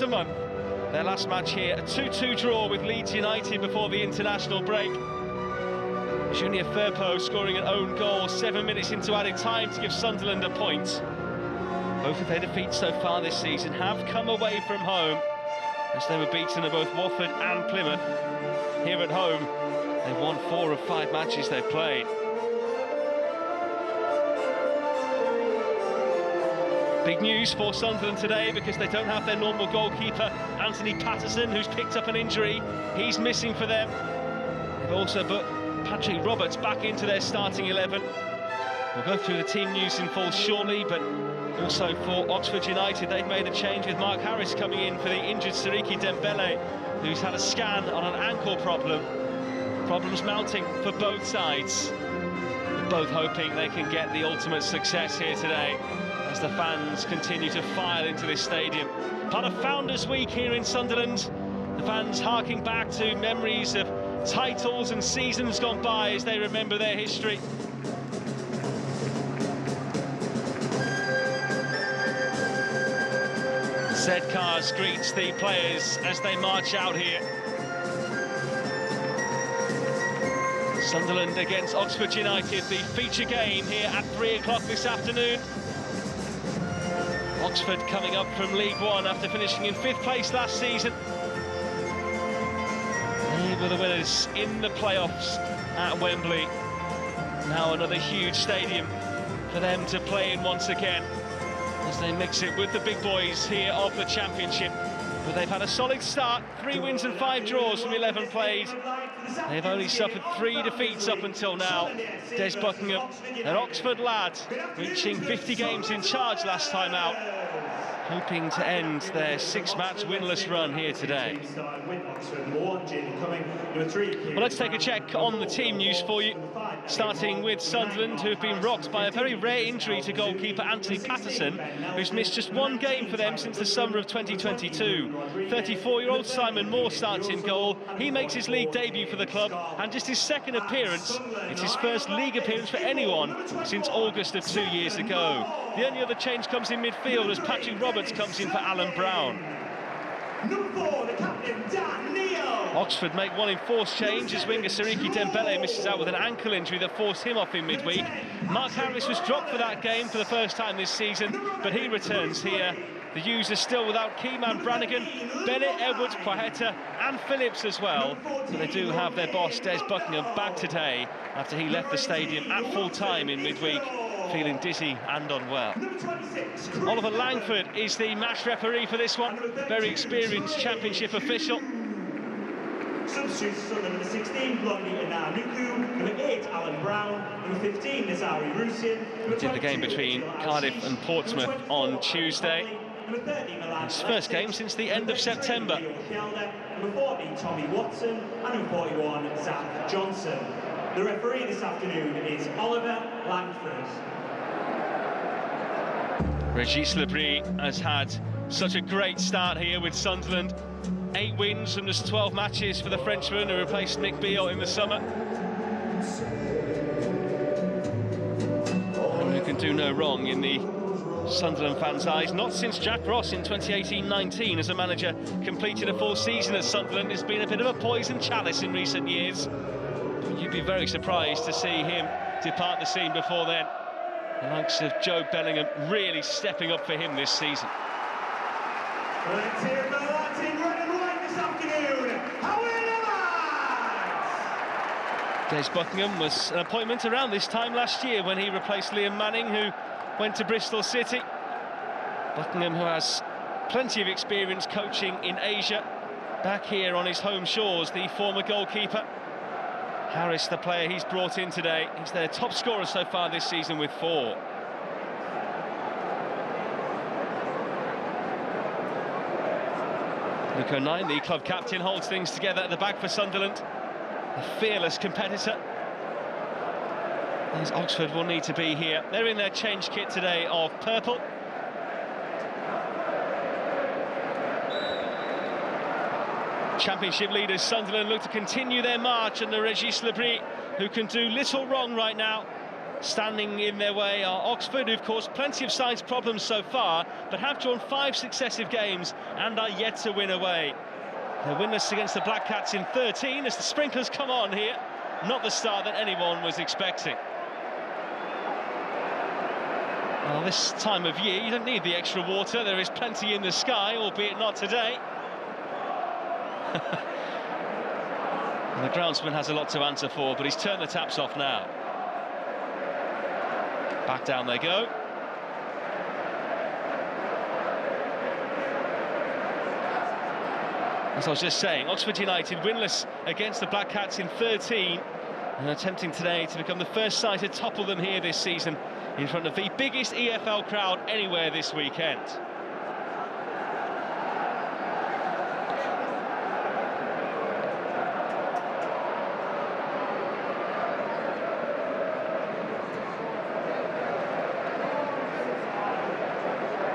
A month. Their last match here, a 2-2 draw with Leeds United before the international break. Junior Firpo scoring an own goal 7 minutes into added time to give Sunderland a point. Both of their defeats so far this season have come away from home, as they were beaten at both Watford and Plymouth. Here at home, they've won 4 of 5 matches they've played. Big news for Sunderland today, because they don't have their normal goalkeeper, Anthony Patterson, who's picked up an injury. He's missing for them. They've also put Patrick Roberts back into their starting 11. We'll go through the team news in full shortly, but also for Oxford United, they've made a change with Mark Harris coming in for the injured Siriki Dembele, who's had a scan on an ankle problem. Problems mounting for both sides. We're both hoping they can get the ultimate success here today, as the fans continue to file into this stadium. Part of Founders Week here in Sunderland, the fans harking back to memories of titles and seasons gone by as they remember their history. Z Cars greets the players as they march out here. Sunderland against Oxford United, the feature game here at 3 o'clock this afternoon. Oxford coming up from League One after finishing in 5th place last season. They were the winners in the playoffs at Wembley. Now another huge stadium for them to play in once again, as they mix it with the big boys here of the Championship. But they've had a solid start, 3 wins and 5 draws from 11 played. They've only suffered 3 defeats up until now. Des Buckingham, an Oxford lad, reaching 50 games in charge last time out, hoping to end their 6-match winless run here today. Well, let's take a check on the team news for you, starting with Sunderland, who have been rocked by a very rare injury to goalkeeper Anthony Patterson, who's missed just 1 game for them since the summer of 2022. 34-year-old Simon Moore starts in goal. He makes his league debut for the club, and just his 2nd appearance. It's his first league appearance for anyone since August of 2 years ago. The only other change comes in midfield as Patrick Roberts comes in for Alan Brown. Number 4, the captain, Dan Neil. Oxford make 1 enforced change as winger Siriki Dembele misses out with an ankle injury that forced him off in midweek. Mark Harris was dropped for that game for the first time this season, but he returns here. The U's are still without Keyman Brannigan, Bennett, Edwards, Quaheta and Phillips as well. So they do have their boss Des Buckingham back today after he left the stadium at full time in midweek, feeling dizzy and unwell. Oliver Langford is the match referee for this one, very experienced Championship official. Substitutes Sunderland, number 16, Blondie Inanuku, number 8, Alan Brown, number 15, Nazari Rusian. We did the game between Cardiff and Portsmouth on Tuesday. His first game since the end of September. Number 40, Tommy Watson, and number 41, Zach Johnson. The referee this afternoon is Oliver Langford. Regis Lebris has had such a great start here with Sunderland. 8 wins from just 12 matches for the Frenchman who replaced Nick Beale in the summer. And who can do no wrong in the Sunderland fans' eyes. Not since Jack Ross in 2018-19 as a manager completed a full season at Sunderland. It's been a bit of a poison chalice in recent years. But you'd be very surprised to see him depart the scene before then. The likes of Joe Bellingham really stepping up for him this season. Let's hear for that in red and white this afternoon. How are you, lads? Des Buckingham was an appointment around this time last year when he replaced Liam Manning, who went to Bristol City. Buckingham, who has plenty of experience coaching in Asia, back here on his home shores, the former goalkeeper. Harris, the player he's brought in today, he's their top scorer so far this season with 4. Luke O'Nien, the club captain, holds things together at the back for Sunderland. A fearless competitor, as Oxford will need to be here. They're in their change kit today of purple. Championship leaders Sunderland look to continue their march under Regis Lebris, who can do little wrong right now. Standing in their way are Oxford, who've caused plenty of sides problems so far, but have drawn 5 successive games and are yet to win away. They're winless against the Black Cats in 13 as the sprinklers come on here. Not the start that anyone was expecting. Well, this time of year, you don't need the extra water. There is plenty in the sky, albeit not today. And the groundsman has a lot to answer for, but he's turned the taps off now. Back down they go. As I was just saying, Oxford United winless against the Black Cats in 13 and attempting today to become the first side to topple them here this season in front of the biggest EFL crowd anywhere this weekend.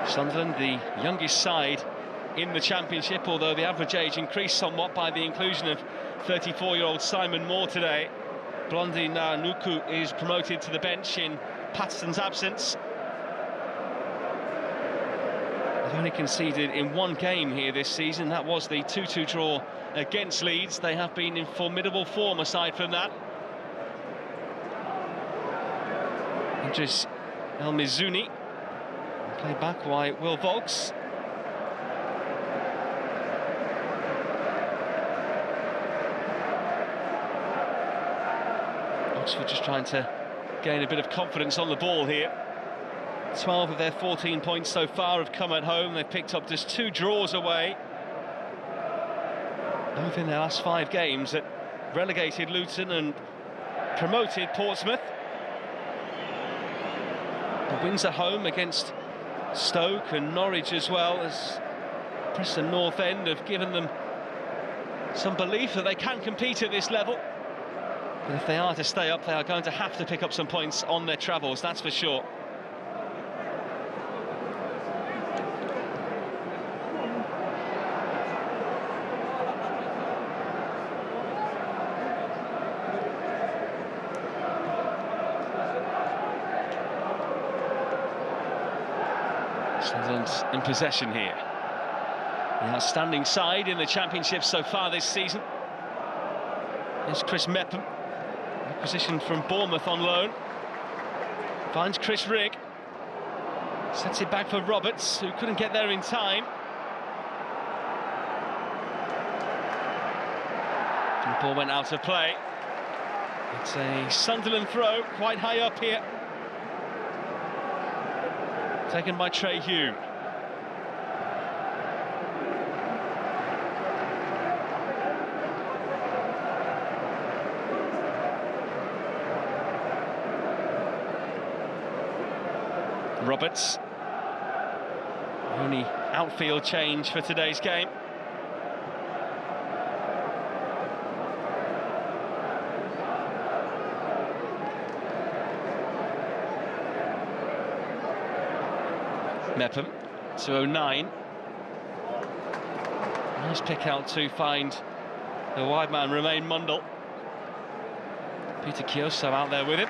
Sunderland, the youngest side in the Championship, although the average age increased somewhat by the inclusion of 34-year-old Simon Moore today. Blondie Nuku is promoted to the bench in Patterson's absence. They've only conceded in 1 game here this season. That was the 2-2 draw against Leeds. They have been in formidable form aside from that. Idris El Mizuni, played back by Will Vogs. Oxford just trying to gain a bit of confidence on the ball here. 12 of their 14 points so far have come at home. They've picked up just 2 draws away, both in their last 5 games, that relegated Luton and promoted Portsmouth. The wins at home against Stoke and Norwich as well as Preston North End have given them some belief that they can compete at this level. But if they are to stay up, they are going to have to pick up some points on their travels, that's for sure. Sunderland's in possession here. The outstanding side in the Championship so far this season. Here's Chris Mepham, acquisition from Bournemouth on loan. Finds Chris Rigg. Sets it back for Roberts, who couldn't get there in time. And the ball went out of play. It's a Sunderland throw, quite high up here. Taken by Trey Hume. Roberts, only outfield change for today's game. Mepham, 209. Nice pick out to find the wide man, Romain Mundle. Peter Kioso out there with him.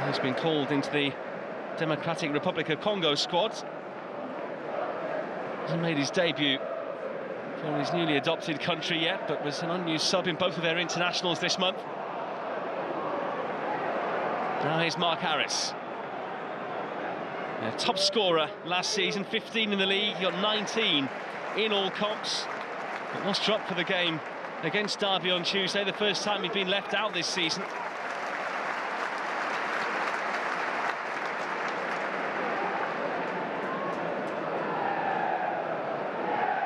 He's been called into the Democratic Republic of Congo squad. Hasn't made his debut for his newly adopted country yet, but was an unused sub in both of their internationals this month. Now here's Mark Harris. Top scorer last season, 15 in the league, he got 19 in all comps, but was dropped for the game against Derby on Tuesday, the first time he'd been left out this season.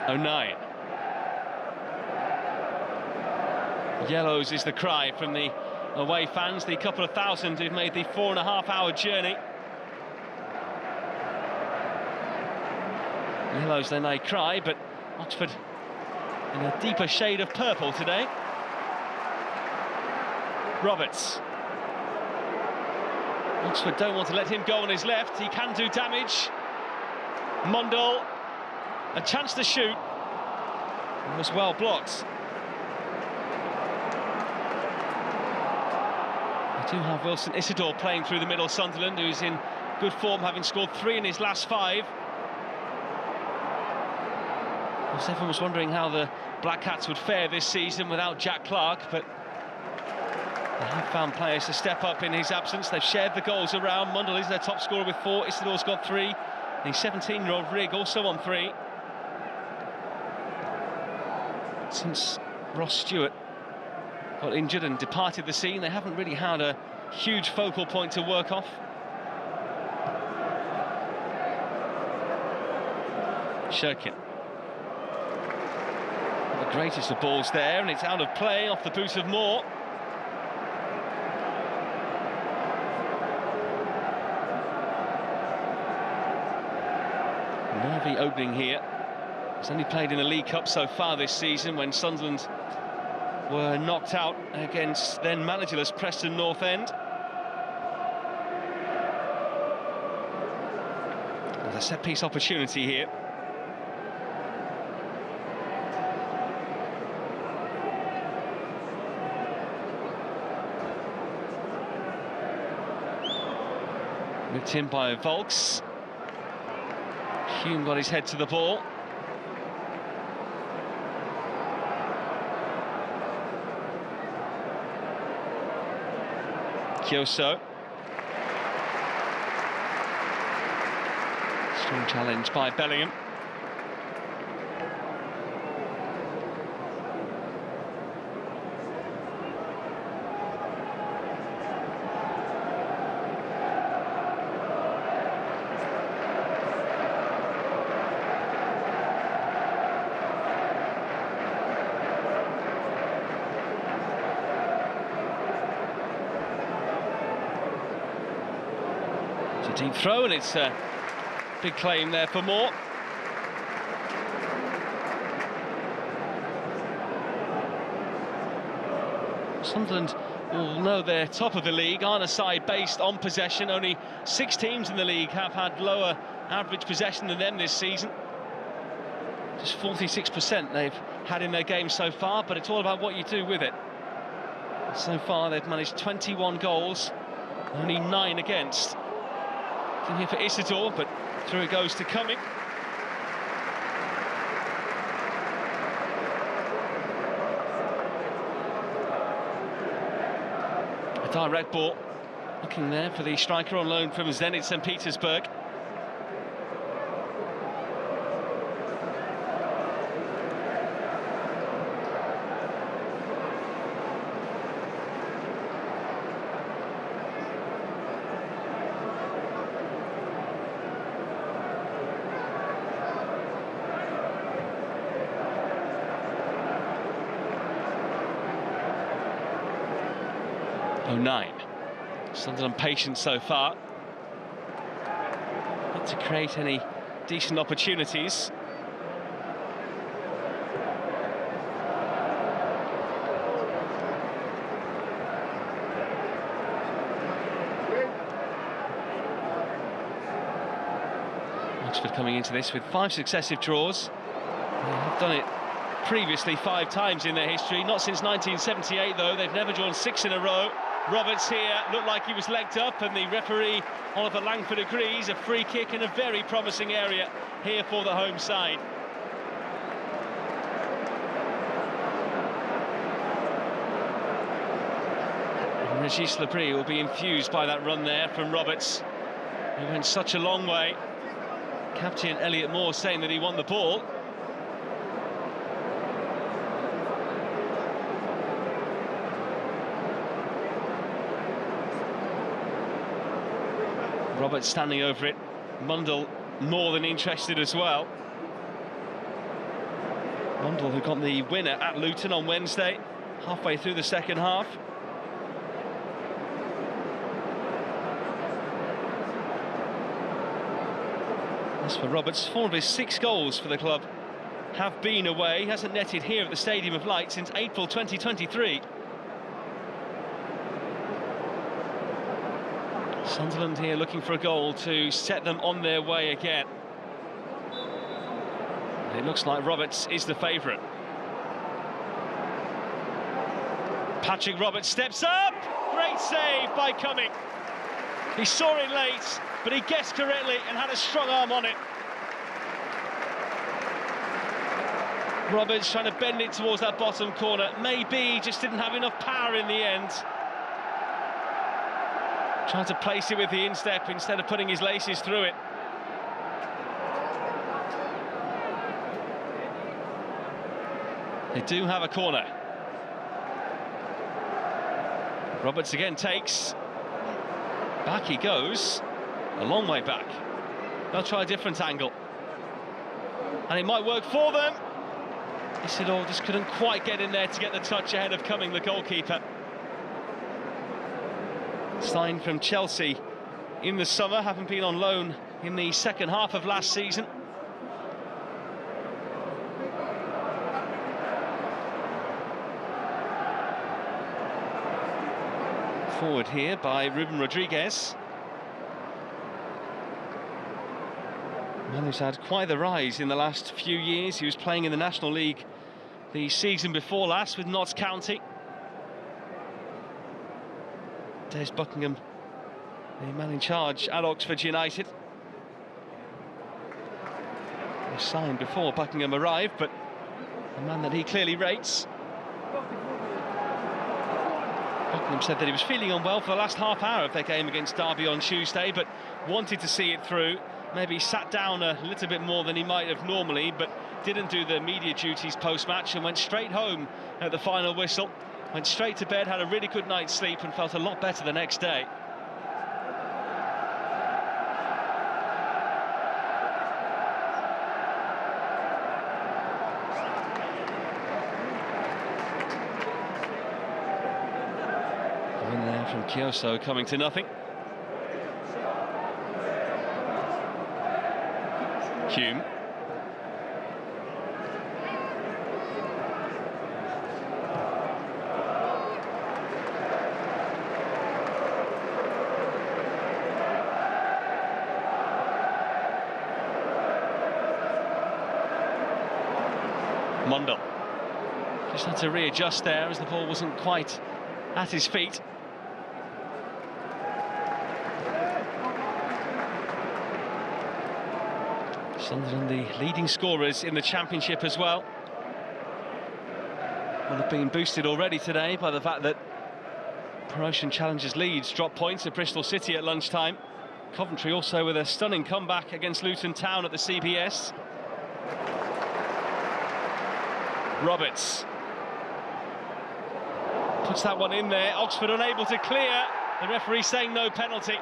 '09. Yellows is the cry from the away fans, the couple of thousand who've made the 4.5-hour journey. Yellows they may cry, but Oxford in a deeper shade of purple today. Roberts. Oxford don't want to let him go on his left, he can do damage. Mundle, a chance to shoot. It was well blocked. do have Wilson Isidore playing through the middle. Sunderland, who's in good form, having scored 3 in his last 5. Well, everyone was wondering how the Black Cats would fare this season without Jack Clark, but they have found players to step up in his absence. They've shared the goals around. Mundell is their top scorer with 4. Isidore's got 3. And the 17-year-old Rigg also on 3. Since Ross Stewart got injured and departed the scene, they haven't really had a huge focal point to work off. Shirkin. The greatest of balls there, and it's out of play off the boot of Moore. Nervy opening here. He's only played in the League Cup so far this season, when Sunderland were knocked out against then managerless Preston North End. There's a set-piece opportunity here. Whipped in by Volks. Hume got his head to the ball. Kyoso. Strong challenge by Bellingham. Deep throw, and it's a big claim there for Moore. Sunderland will know they're top of the league, aren't a side based on possession. Only 6 teams in the league have had lower average possession than them this season. Just 46% they've had in their game so far, but it's all about what you do with it. So far they've managed 21 goals, only 9 against. In here for Isidore, but through it goes to Cumming. A direct ball. Looking there for the striker on loan from Zenit St. Petersburg. Oh, 9. Sunderland patient so far. Not to create any decent opportunities. Oxford coming into this with 5 successive draws. They have done it previously 5 times in their history. Not since 1978, though. They've never drawn 6 in a row. Roberts here looked like he was legged up, and the referee, Oliver Langford, agrees. A free kick in a very promising area here for the home side. Regis Labrie will be infused by that run there from Roberts. He went such a long way. Captain Elliot Moore saying that he won the ball. Roberts standing over it. Mundell more than interested as well. Mundell, who got the winner at Luton on Wednesday, halfway through the second half. As for Roberts, 4 of his 6 goals for the club have been away. He hasn't netted here at the Stadium of Light since April 2023. Sunderland here looking for a goal to set them on their way again. It looks like Roberts is the favourite. Patrick Roberts steps up. Great save by Cumming. He saw it late, but he guessed correctly and had a strong arm on it. Roberts trying to bend it towards that bottom corner. Maybe he just didn't have enough power in the end. Trying to place it with the instep instead of putting his laces through it. They do have a corner. Roberts again takes. Back he goes. A long way back. They'll try a different angle. And it might work for them. Isidore just couldn't quite get in there to get the touch ahead of Cumming, the goalkeeper. Signed from Chelsea in the summer, having been on loan in the second half of last season. Forward here by Ruben Rodriguez. Man who's had quite the rise in the last few years. He was playing in the National League the season before last with Notts County. Des Buckingham, the man in charge at Oxford United. He was signed before Buckingham arrived, but a man that he clearly rates. Buckingham said that he was feeling unwell for the last half hour of their game against Derby on Tuesday, but wanted to see it through. Maybe sat down a little bit more than he might have normally, but didn't do the media duties post-match and went straight home at the final whistle. Went straight to bed, had a really good night's sleep and felt a lot better the next day. In there from Kyoso, coming to nothing. Hume. Mundell just had to readjust there as the ball wasn't quite at his feet. Sunderland, the leading scorers in the Championship as well, will have been boosted already today by the fact that promotion challengers Leeds dropped points at Bristol City at lunchtime. Coventry also with a stunning comeback against Luton Town at the CBS. Roberts puts that one in there. Oxford unable to clear. The referee saying no penalty.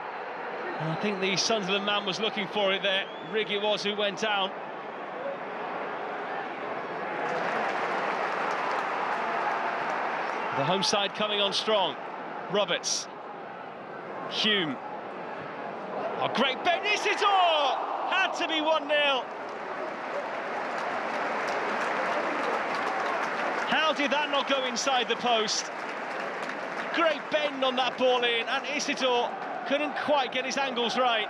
And I think the Sunderland man was looking for it there. Rigg it was who went down. The home side coming on strong. Roberts. Hume. Oh, great bend. Isidore! Had to be 1-0. How did that not go inside the post? Great bend on that ball in, and Isidore couldn't quite get his angles right.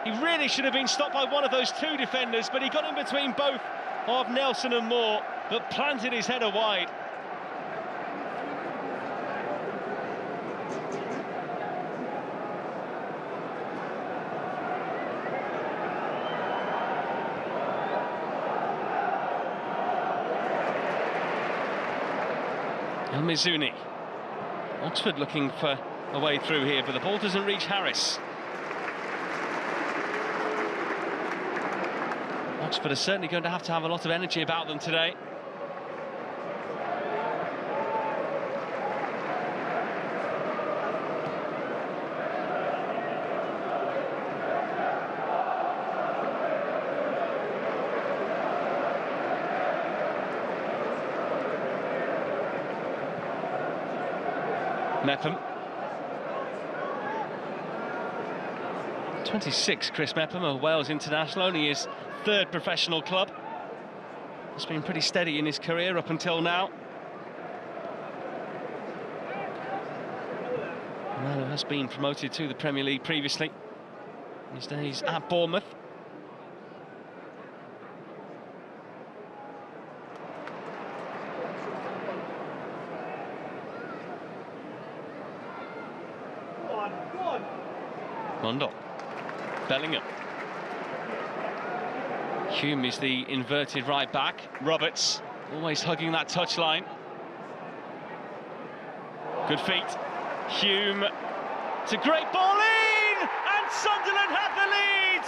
He really should have been stopped by one of those two defenders, but he got in between both of Nelson and Moore, but planted his header wide. El Mizuni. Oxford looking for a way through here, but the ball doesn't reach Harris. Oxford are certainly going to have a lot of energy about them today. Mepham. 26, Chris Mepham, a Wales international, only his third professional club. He's been pretty steady in his career up until now. A man who has been promoted to the Premier League previously. His days at Bournemouth. Mundell. Bellingham. Hume is the inverted right back. Roberts always hugging that touchline. Good feet. Hume. It's a great ball in! And Sunderland have the lead!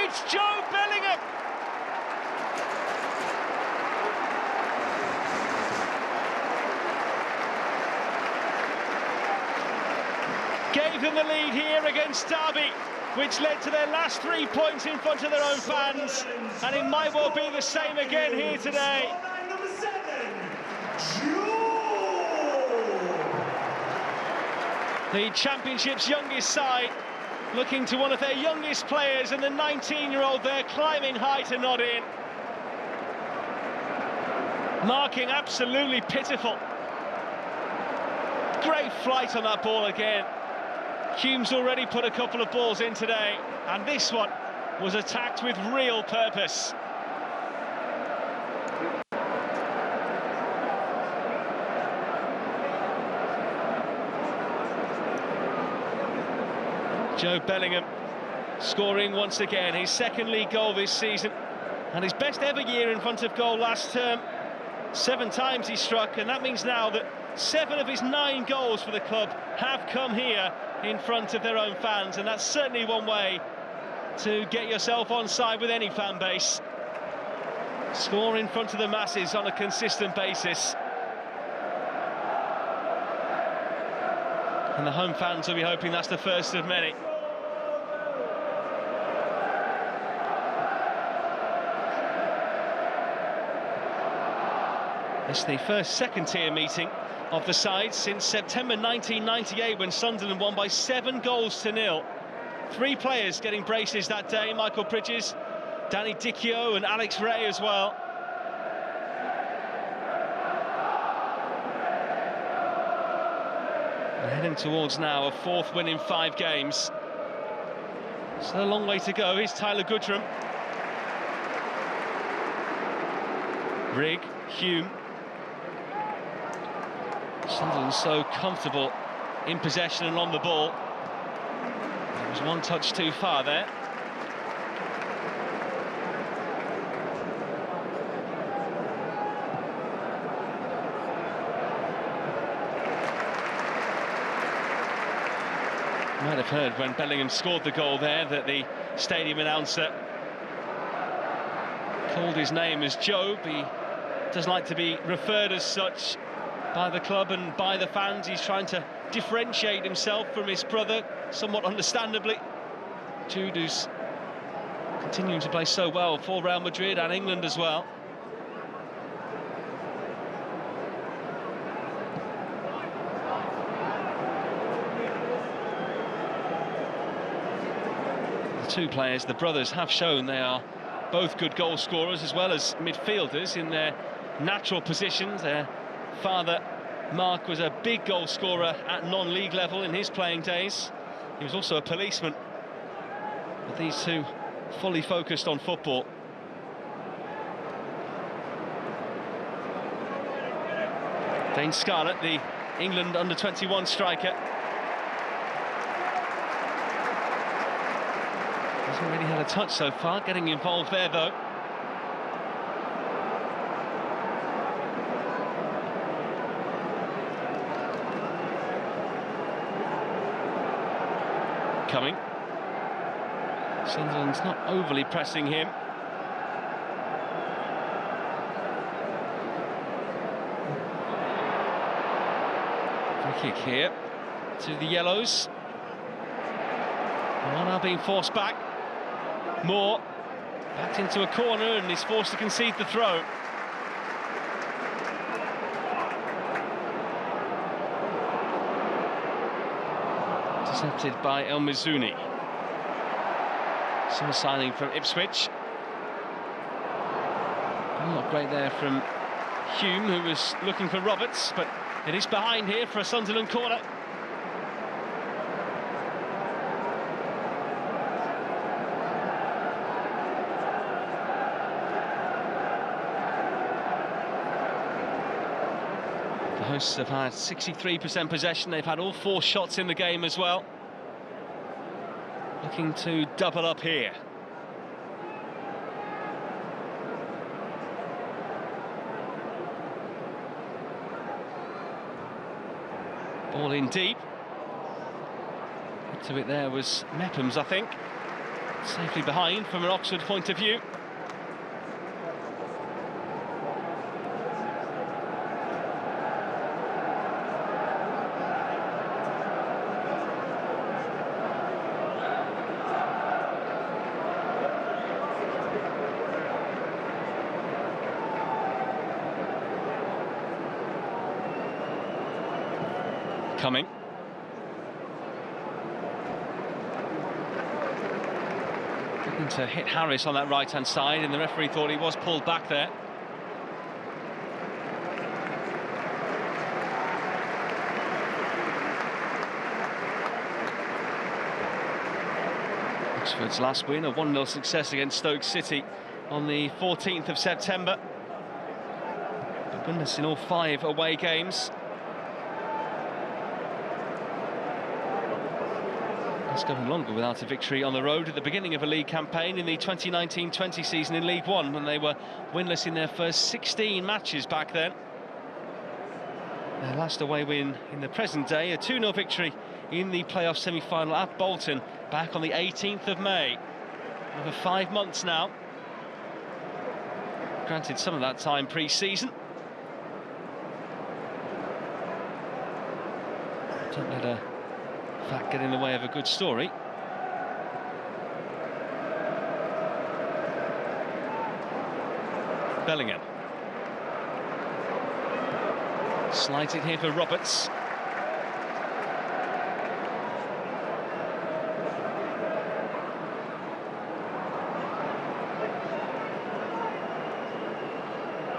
It's Joe Bellingham! Gave them the lead here against Derby, which led to their last 3 points in front of their own fans, and it might well be the same again here today. The Championship's youngest side looking to one of their youngest players, and the 19-year-old there climbing high to nod in. Marking absolutely pitiful. Great flight on that ball again. Hume's already put a couple of balls in today, and this one was attacked with real purpose. Joe Bellingham scoring once again, his second league goal this season, and his best ever year in front of goal last term. 7 times he struck, and that means now that 7 of his 9 goals for the club have come here in front of their own fans, and that's certainly one way to get yourself on side with any fan base. Score in front of the masses on a consistent basis. And the home fans will be hoping that's the first of many. It's the first second-tier meeting of the side since September 1998, when Sunderland won by 7 goals to 0. 3 players getting braces that day: Michael Bridges, Danny Dichio and Alex Ray as well. We're heading towards now a 4th win in 5 games. Still a long way to go. Here's Tyler Goodrum. Rigg, Hume. Sunderland so comfortable in possession and on the ball. There was one touch too far there. You might have heard when Bellingham scored the goal there that the stadium announcer called his name as Job. He doesn't like to be referred as such by the club and by the fans. He's trying to differentiate himself from his brother, somewhat understandably. Jude, who's continuing to play so well for Real Madrid and England as well. The 2 players, the brothers, have shown they are both good goal scorers as well as midfielders in their natural positions. Their father, Mark, was a big goal scorer at non-league level in his playing days. He was also a policeman. But these 2 fully focused on football. Dane Scarlett, the England under-21 striker. Hasn't really had a touch so far, getting involved there though. Coming. Sunderland's not overly pressing him. Free kick here to the Yellows. They are now being forced back. Moore backed into a corner and is forced to concede the throw. Intercepted by El Mizuni. Some signing from Ipswich. Not great there from Hume, who was looking for Roberts, but it is behind here for a Sunderland corner. The hosts have had 63% possession. They've had all 4 shots in the game as well. looking to double up here. Ball in deep. To it there was Mepham's, I think. Safely behind from an Oxford point of view. Coming. Looking to hit Harris on that right-hand side, and the referee thought he was pulled back there. Oxford's last win, a 1-0 success against Stoke City on the 14th of September. But goodness, in all 5 away games. It's going longer without a victory on the road at the beginning of a league campaign in the 2019-20 season in League One, when they were winless in their first 16 matches back then. Their last away win in the present day, a 2-0 victory in the playoff semi-final at Bolton back on the 18th of May. Over 5 months now. Granted, some of that time pre-season. Don't let a fact get in the way of a good story. Bellingham. Slides it here for Roberts.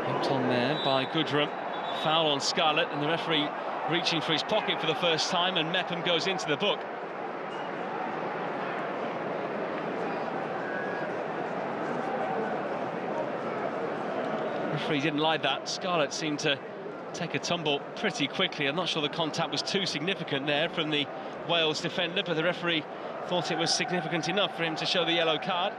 Hooked on there by Goodrum. Foul on Scarlett, and the referee reaching for his pocket for the first time, and Mepham goes into the book. The referee didn't like that. Scarlett seemed to take a tumble pretty quickly. I'm not sure the contact was too significant there from the Wales defender, but the referee thought it was significant enough for him to show the yellow card.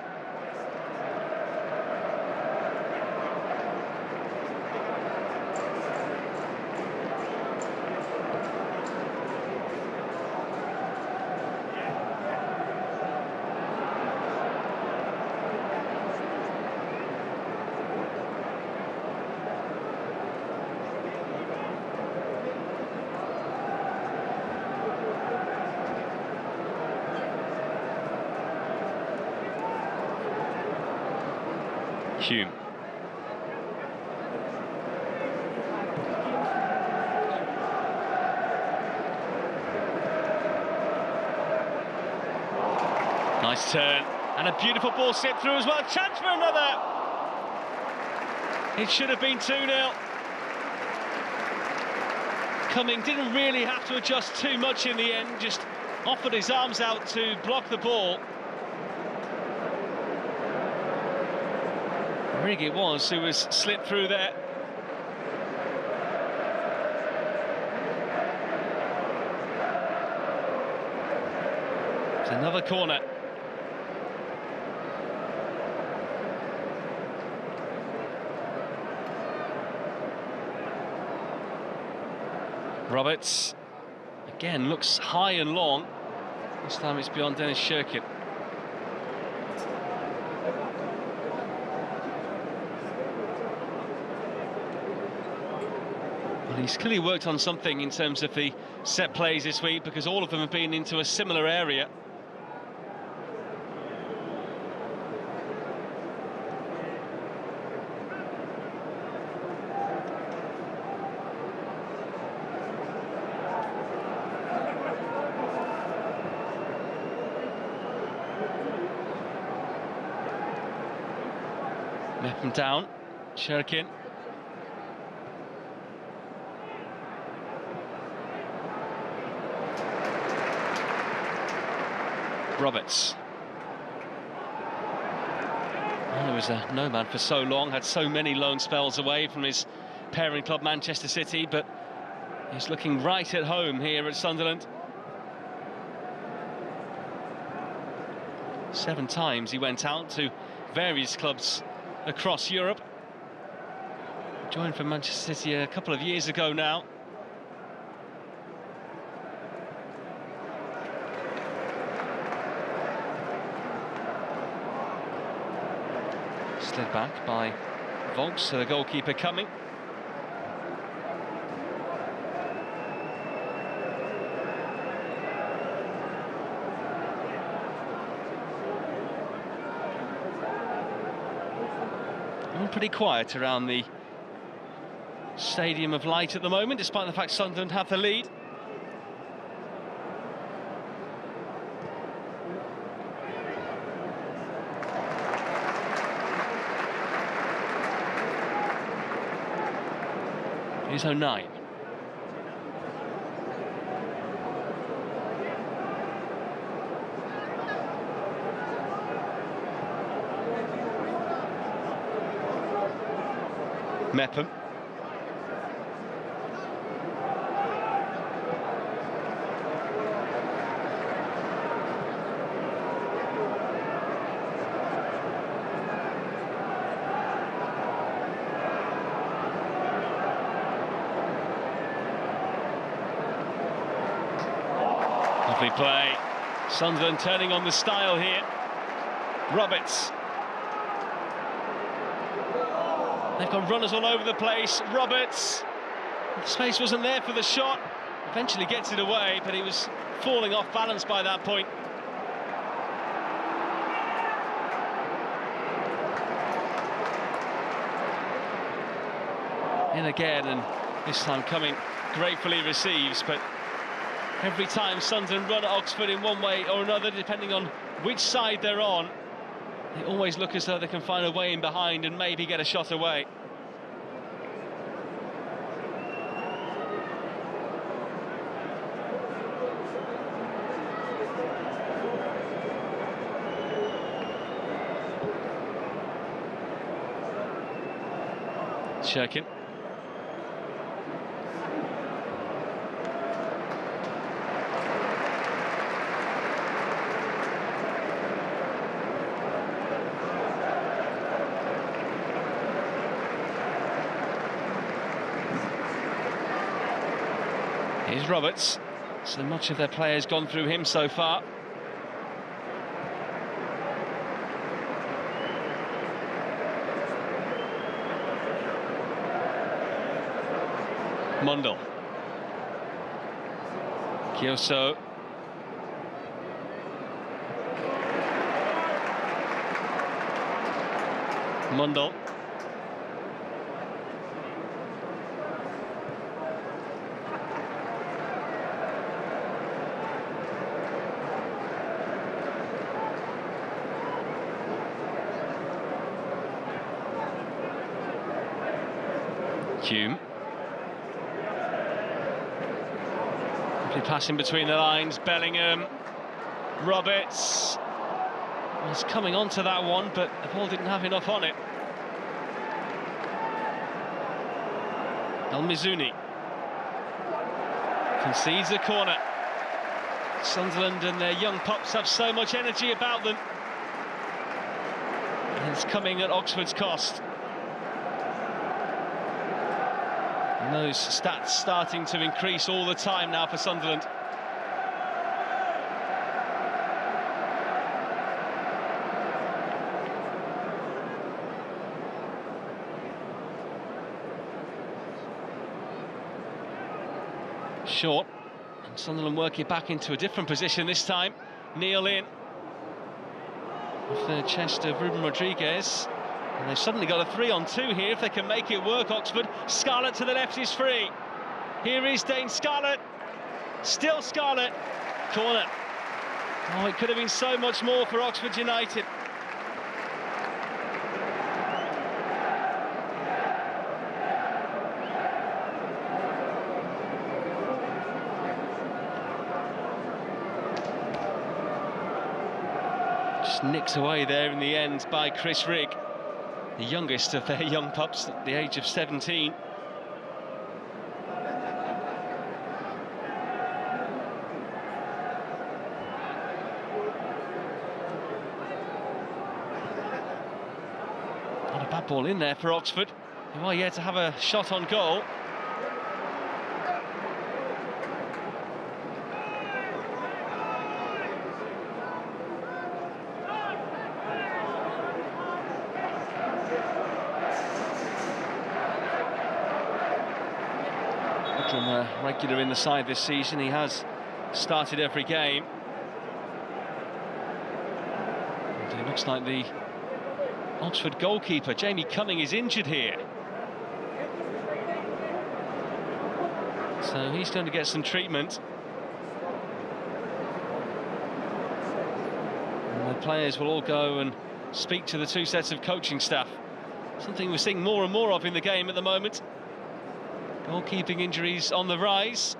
Hume. Nice turn, and a beautiful ball slipped through as well. Chance for another. It should have been 2-0. Cumming didn't really have to adjust too much in the end, just offered his arms out to block the ball. Rigg it was who was slipped through there. It's another corner. Roberts again looks high and long. This time it's beyond Dennis Shirkin. He's clearly worked on something in terms of the set plays this week, because all of them have been into a similar area. Mepham down, Shirkin. Roberts. Well, he was a no-man for so long, had so many loan spells away from his parent club Manchester City, but he's looking right at home here at Sunderland. 7 times he went out to various clubs across Europe. Joined from Manchester City a couple of years ago now. Slid back by Volks, the goalkeeper coming. Pretty quiet around the Stadium of Light at the moment, despite the fact Sunderland have the lead. Here's 09. Mepham. Lovely play. Sunderland turning on the style here. Roberts. They've got runners all over the place. Roberts. The space wasn't there for the shot. Eventually gets it away, but he was falling off balance by that point. In again, and this time coming gratefully receives, but every time Sunderland run at Oxford in one way or another, depending on which side they're on, they always look as though they can find a way in behind and maybe get a shot away. Shirkin. Here's Roberts. So much of their play has gone through him so far. Mundell. Kioso. Mundell. Hume. Passing between the lines, Bellingham, Roberts was coming onto that one, but the ball didn't have enough on it. El Mizuni concedes a corner. Sunderland and their young pups have so much energy about them, and it's coming at Oxford's cost. And those stats starting to increase all the time now for Sunderland. Short, and Sunderland working back into a different position this time. Neil in off the chest of Ruben Rodriguez. And they've suddenly got a 3-on-2 here if they can make it work, Oxford. Scarlett to the left is free. Here is Dane Scarlett. Still Scarlett. Corner. Oh, it could have been so much more for Oxford United. Just nicked away there in the end by Chris Rigg, the youngest of their young pups at the age of 17. Bad ball in there for Oxford, who are yet to have a shot on goal. From a regular in the side this season, he has started every game. And it looks like the Oxford goalkeeper, Jamie Cumming, is injured here. So he's going to get some treatment. And the players will all go and speak to the two sets of coaching staff. Something we're seeing more and more of in the game at the moment. Goalkeeping injuries on the rise.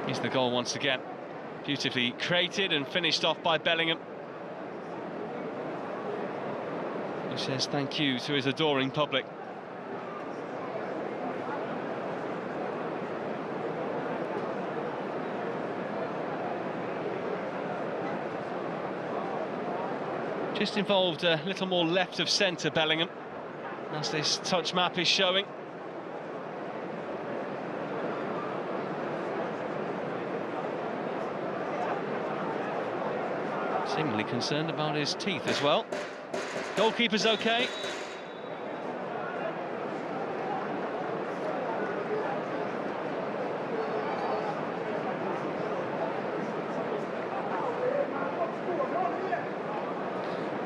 Here's the goal once again. Beautifully created and finished off by Bellingham, who says thank you to his adoring public. Just involved a little more left of centre, Bellingham, as this touch map is showing. Seemingly concerned about his teeth as well. Goalkeeper's okay.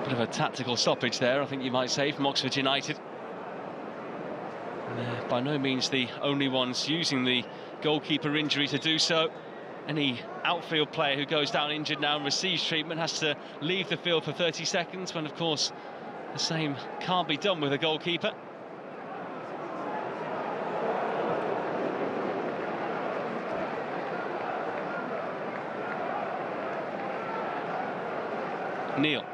Bit of a tactical stoppage there, I think you might say, from Oxford United. And by no means the only ones using the goalkeeper injury to do so. Any outfield player who goes down injured now and receives treatment has to leave the field for 30 seconds, when of course the same can't be done with a goalkeeper. Neil.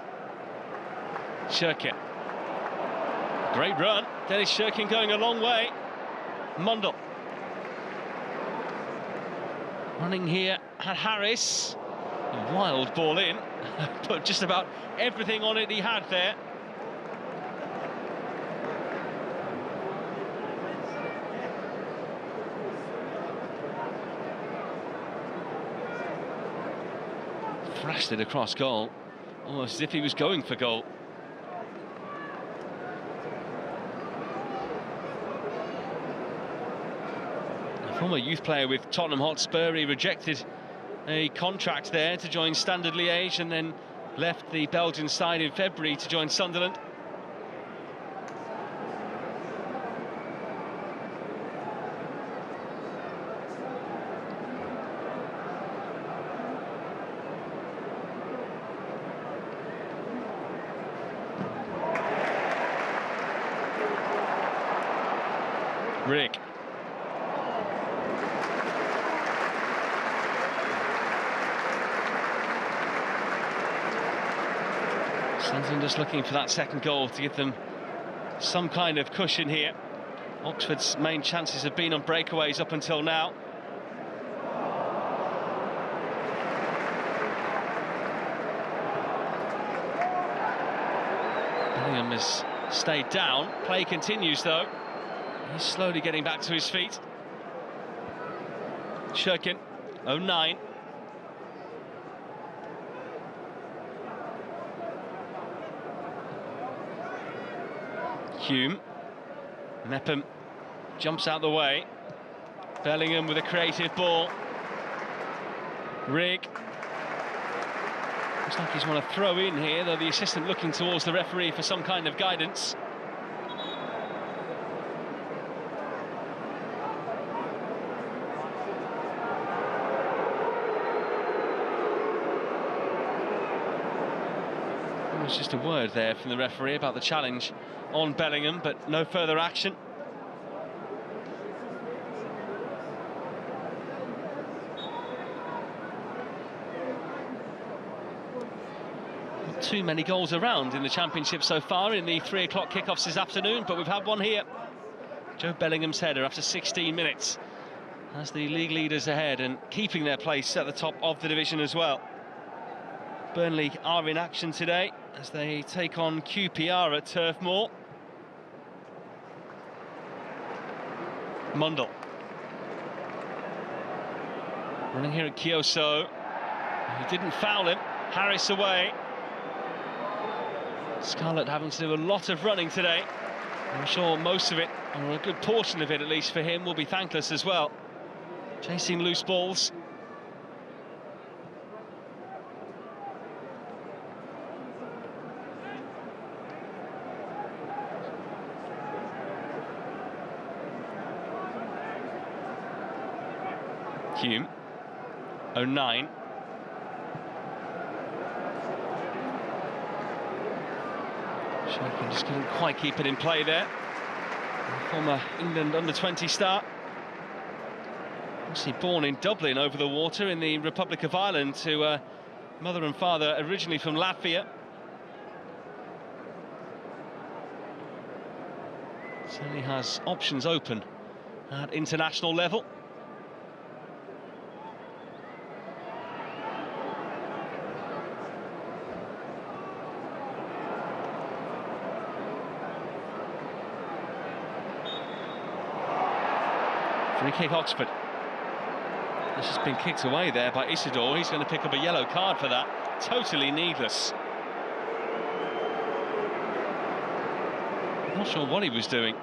Shirkin. Great run. Dennis Shirkin going a long way. Mundell. Running here at Harris. A wild ball in. Put just about everything on it he had there. Thrashed it across goal. Almost as if he was going for goal. Former youth player with Tottenham Hotspur, he rejected a contract there to join Standard Liège and then left the Belgian side in February to join Sunderland. Rick. Sunderland just looking for that second goal to give them some kind of cushion here. Oxford's main chances have been on breakaways up until now. Bellingham has stayed down. Play continues though. He's slowly getting back to his feet. Shirkin, 09. Hume. Mepham jumps out the way. Bellingham with a creative ball. Rigg. Looks like he's want to throw in here, though the assistant looking towards the referee for some kind of guidance. It's just a word there from the referee about the challenge on Bellingham, but no further action. Not too many goals around in the Championship so far in the 3 o'clock kickoffs this afternoon, but we've had one here. Joe Bellingham's header after 16 minutes. as the league leaders ahead and keeping their place at the top of the division as well. Burnley are in action today as they take on QPR at Turf Moor. Mundell running here at Kioso. He didn't foul him. Harris away. Scarlett having to do a lot of running today. I'm sure most of it, or a good portion of it at least for him, will be thankless as well. Chasing loose balls. Hume. 09. Shakin just couldn't quite keep it in play there. Former England under-20 star. Actually born in Dublin over the water in the Republic of Ireland to mother and father originally from Latvia. Certainly has options open at international level. Free kick Oxford. It's just been kicked away there by Isidore. He's going to pick up a yellow card for that. Totally needless. Not sure what he was doing.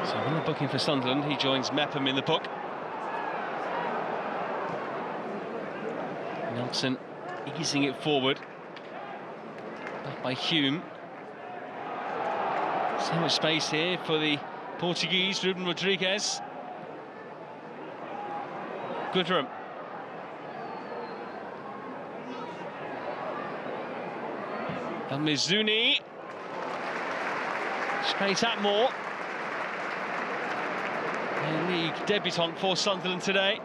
So when they're booking for Sunderland, he joins Mepham in the book. Nelson easing it forward. Back by Hume. So much space here for the Portuguese, Ruben Rodriguez. Goodrum. Mizuni. Straight at Moore. A league debutant for Sunderland today.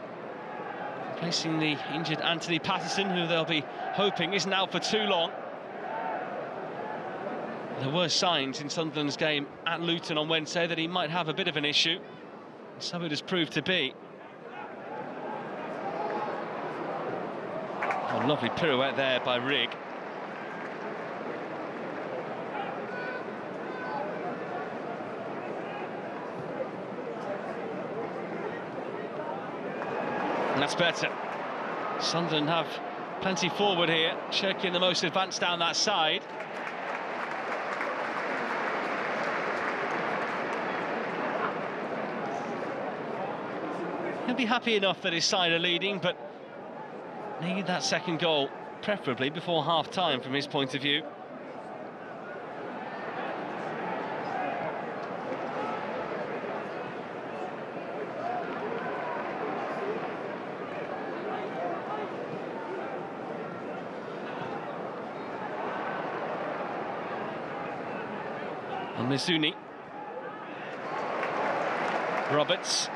Replacing the injured Anthony Patterson, who they'll be hoping isn't out for too long. There were signs in Sunderland's game at Luton on Wednesday that he might have a bit of an issue. So it has proved to be. Oh, lovely pirouette there by Rigg. And that's better. Sunderland have plenty forward here. Cherkin the most advanced down that side. He'll be happy enough that his side are leading, but need that second goal, preferably before half-time from his point of view. And Mizuni. Roberts.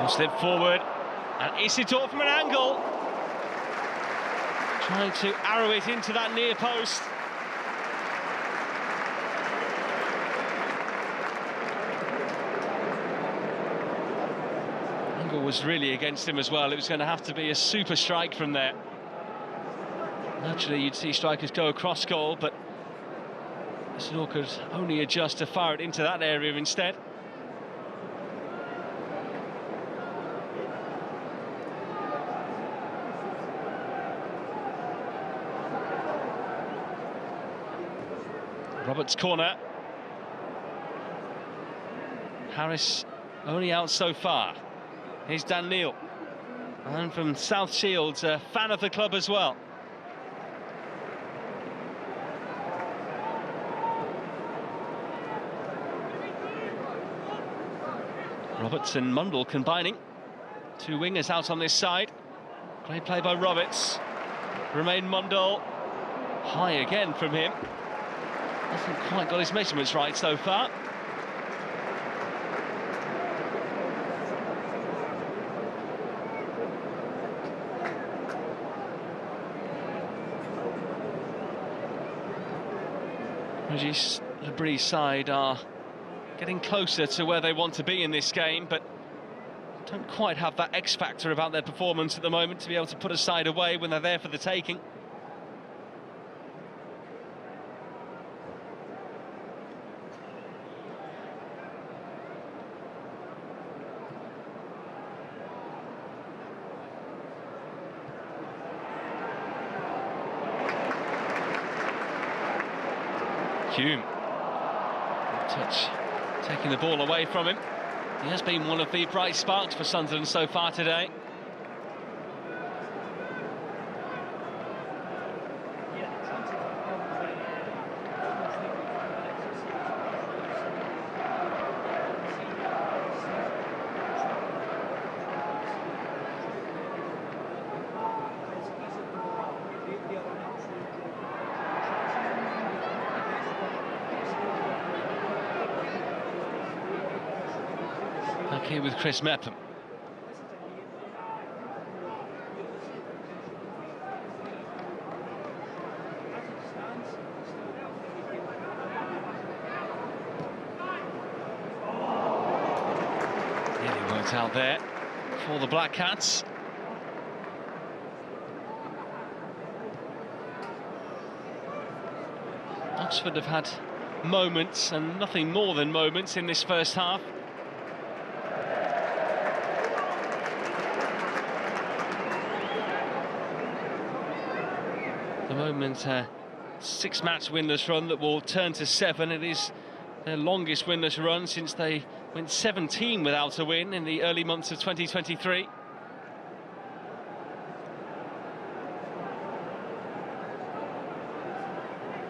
Slip forward, and Isidore from an angle, trying to arrow it into that near post. Angle was really against him as well. It was going to have to be a super strike from there. Naturally, you'd see strikers go across goal, but Isidore could only adjust to fire it into that area instead. Roberts' corner. Harris only out so far. Here's Dan Neil. And from South Shields, a fan of the club as well. Roberts and Mundell combining. Two wingers out on this side. Great play by Roberts. Remain Mundell. High again from him. Hasn't quite got his measurements right so far. Regis Lebris' side are getting closer to where they want to be in this game, but don't quite have that X factor about their performance at the moment to be able to put a side away when they're there for the taking. Hume, touch, taking the ball away from him. He has been one of the bright sparks for Sunderland so far today. Back here with Chris Mepham. Nearly worked out there for the Black Cats. Oxford have had moments, and nothing more than moments, in this first half. The moment, six-match winless run that will turn to 7. It is their longest winless run since they went 17 without a win in the early months of 2023.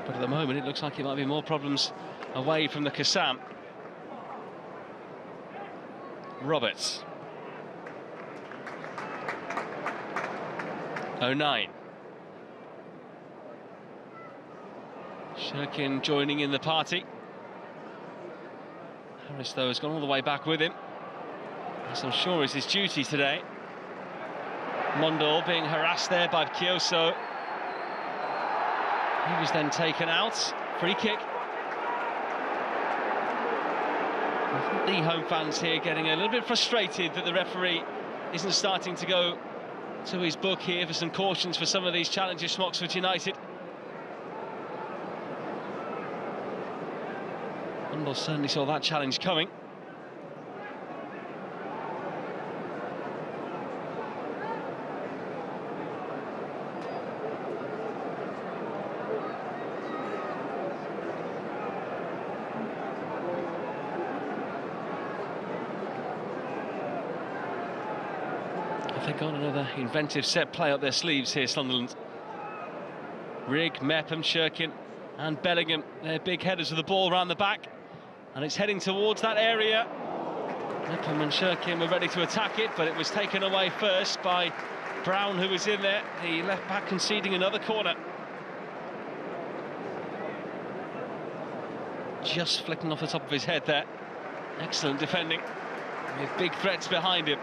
But at the moment, it looks like it might be more problems away from the Kassam. Roberts. 09. Shirkin joining in the party. Harris, though, has gone all the way back with him, as I'm sure is his duty today. Mundell being harassed there by Kyoso. He was then taken out. Free kick. I think the home fans here getting a little bit frustrated that the referee isn't starting to go to his book here for some cautions for some of these challenges from Oxford United. Mundell certainly saw that challenge coming. They've got another inventive set play up their sleeves here, Sunderland. Rigg, Mepham, Shirkin and Bellingham, they're big headers of the ball around the back, and it's heading towards that area. Mepham and Shirkin were ready to attack it, but it was taken away first by Brown, who was in there. The left back conceding another corner. Just flicking off the top of his head there. Excellent defending, with big threats behind him.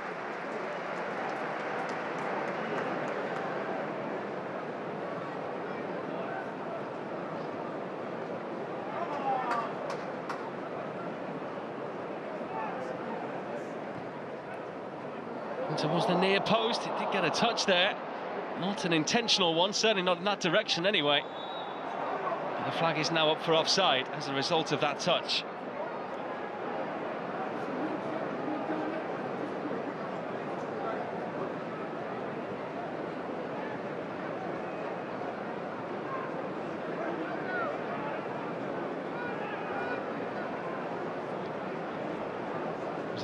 Towards the near post, it did get a touch there. Not an intentional one, certainly not in that direction anyway. But the flag is now up for offside as a result of that touch.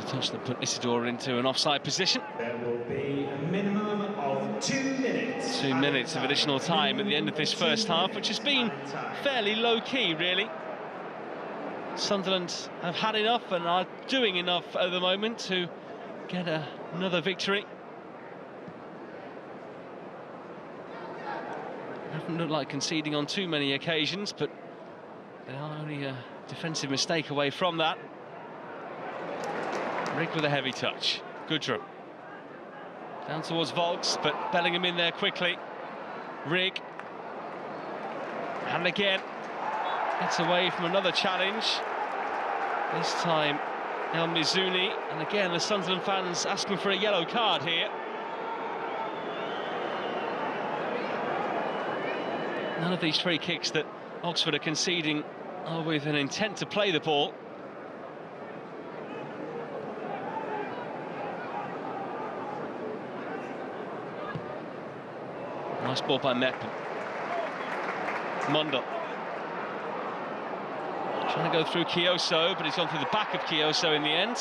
Touch that put Isidore into an offside position. There will be a minimum of 2 minutes. 2 minutes of additional time at the end of this first half, which has been fairly low-key, really. Sunderland have had enough and are doing enough at the moment to get another victory. Haven't looked like conceding on too many occasions, but they are only a defensive mistake away from that. Rick with a heavy touch. Goodrum. Down towards Volks, but Bellingham in there quickly. Rig. And again, gets away from another challenge. This time, El Mizuni. And again, the Sunderland fans asking for a yellow card here. None of these free kicks that Oxford are conceding are with an intent to play the ball. Nice ball by Meppen. Mundell. Trying to go through Kioso, but he's gone through the back of Kioso in the end.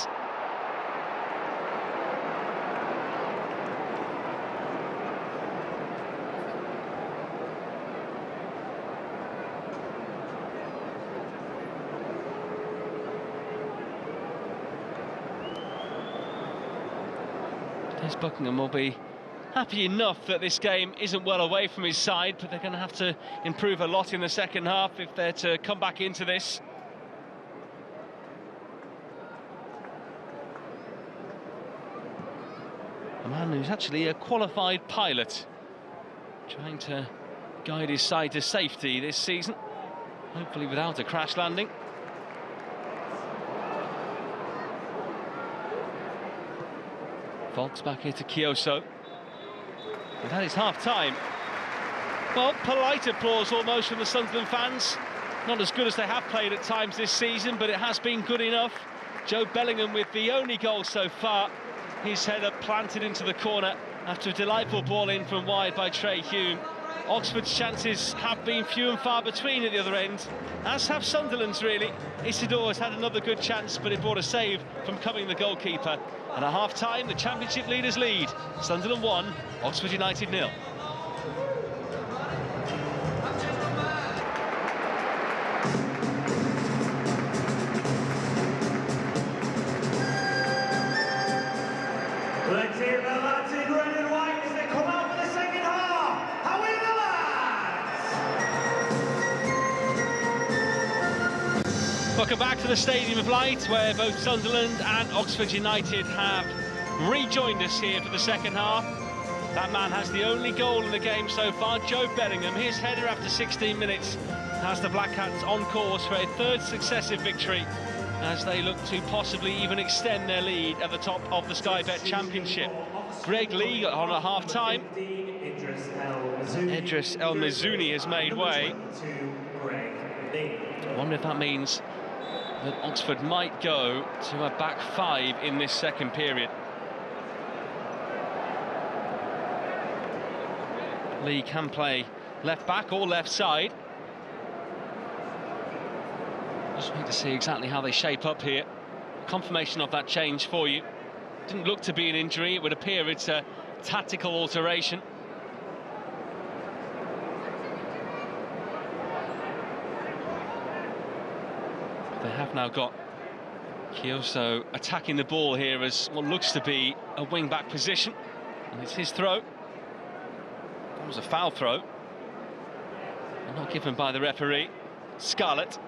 Des Buckingham will be happy enough that this game isn't well away from his side, but they're going to have to improve a lot in the second half if they're to come back into this. A man who's actually a qualified pilot, trying to guide his side to safety this season, hopefully without a crash landing. Volks back here to Kioso. And that is half-time. Well, polite applause almost from the Sunderland fans. Not as good as they have played at times this season, but it has been good enough. Joe Bellingham with the only goal so far. His header planted into the corner after a delightful ball in from wide by Trey Hume. Oxford's chances have been few and far between at the other end, as have Sunderland's really. Isidore has had another good chance, but it brought a save from Cumming, the goalkeeper. And at half-time, the Championship leaders lead. Sunderland 1, Oxford United 0. Let's hear the lads in red and white as they come out for the second half. How are the lads? Welcome back to the Stadium of Light, where both Sunderland and Oxford United have rejoined us here for the second half. That man has the only goal in the game so far, Joe Bellingham. His header after 16 minutes has the Black Cats on course for a third successive victory, as they look to possibly even extend their lead at the top of the Sky Bet Championship. Greg Lee on at half-time. Idris El Mizuni has made way. I wonder if that means that Oxford might go to a back five in this second period. Lee can play left back or left side. Just wait to see exactly how they shape up here. Confirmation of that change for you. Didn't look to be an injury. It would appear it's a tactical alteration. They have now got Kioso attacking the ball here as what looks to be a wing-back position. And it's his throw. That was a foul throw. Not given by the referee. Scarlett,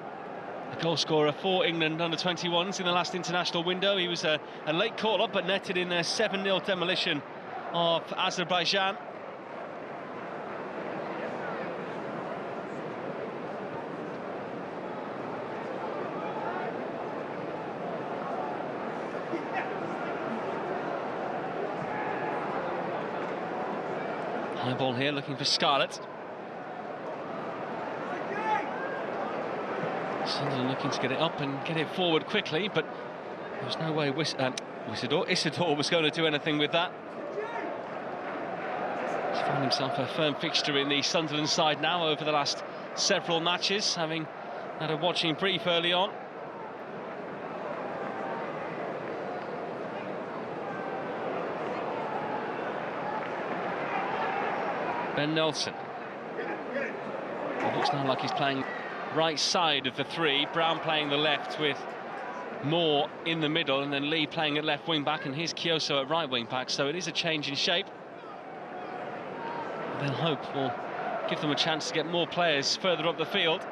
the goal scorer for England under-21s in the last international window. He was a late call-up, but netted in their 7-0 demolition of Azerbaijan. High ball here, looking for Scarlett. Sunderland looking to get it up and get it forward quickly, but there's no way Isidore was going to do anything with that. He's found himself a firm fixture in the Sunderland side now over the last several matches, having had a watching brief early on. Ben Nelson. It looks now like he's playing right side of the three. Brown playing the left with Moore in the middle, and then Lee playing at left wing back, and here's Kyoso at right wing back. So it is a change in shape. They'll hope will give them a chance to get more players further up the field.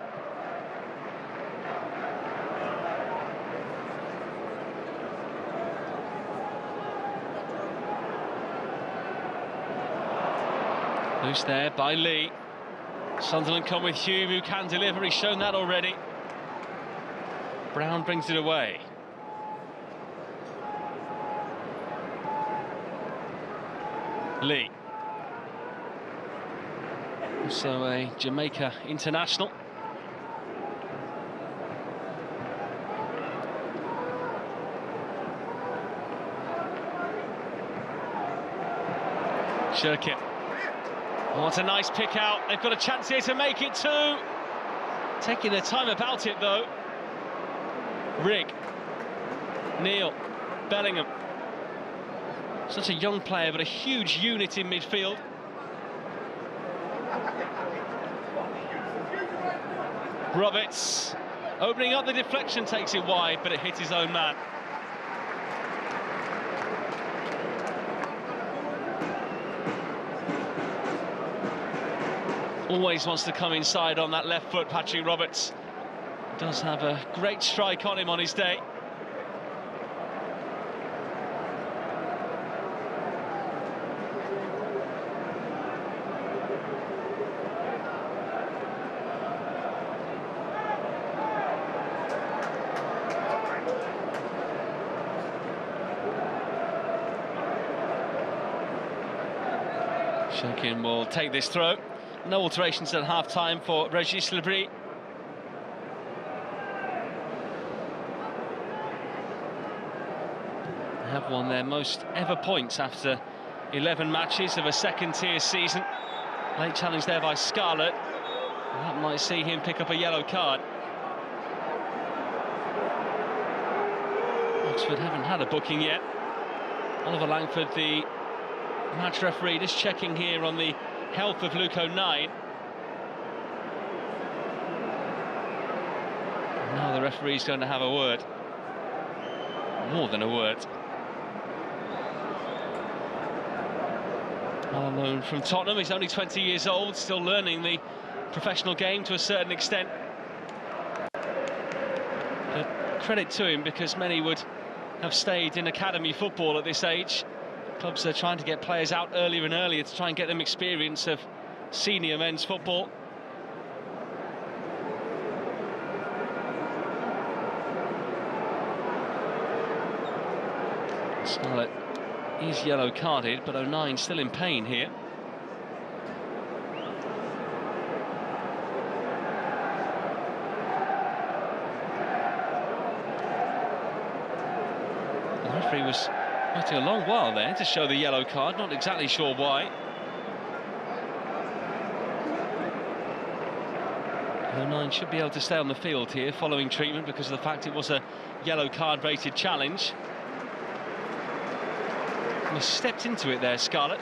Loose there by Lee. Sunderland come with Hume, who can deliver. He's shown that already. Brown brings it away. Lee. Also a Jamaica international. Shirkin. What a nice pick out. They've got a chance here to make it two. Taking their time about it though. Rigg. Neal. Bellingham. Such a young player, but a huge unit in midfield. Roberts. Opening up the deflection, takes it wide, but it hits his own man. Always wants to come inside on that left foot, Patrick Roberts. Does have a great strike on him on his day. Shirkin will take this throw. No alterations at half-time for Regis Lebris. They have won their most ever points after 11 matches of a second-tier season. Late challenge there by Scarlett. That might see him pick up a yellow card. Oxford haven't had a booking yet. Oliver Langford, the match referee, just checking here on the health of Luke O'Nien. Now the referee's going to have a word. More than a word. On loan from Tottenham, he's only 20 years old, still learning the professional game to a certain extent. But credit to him, because many would have stayed in academy football at this age. Clubs are trying to get players out earlier and earlier to try and get them experience of senior men's football. Scarlett is yellow carded, but O'Nien still in pain here. The referee was waiting a long while there to show the yellow card, not exactly sure why. O'Nien should be able to stay on the field here following treatment because of the fact it was a yellow card rated challenge. And he stepped into it there, Scarlett.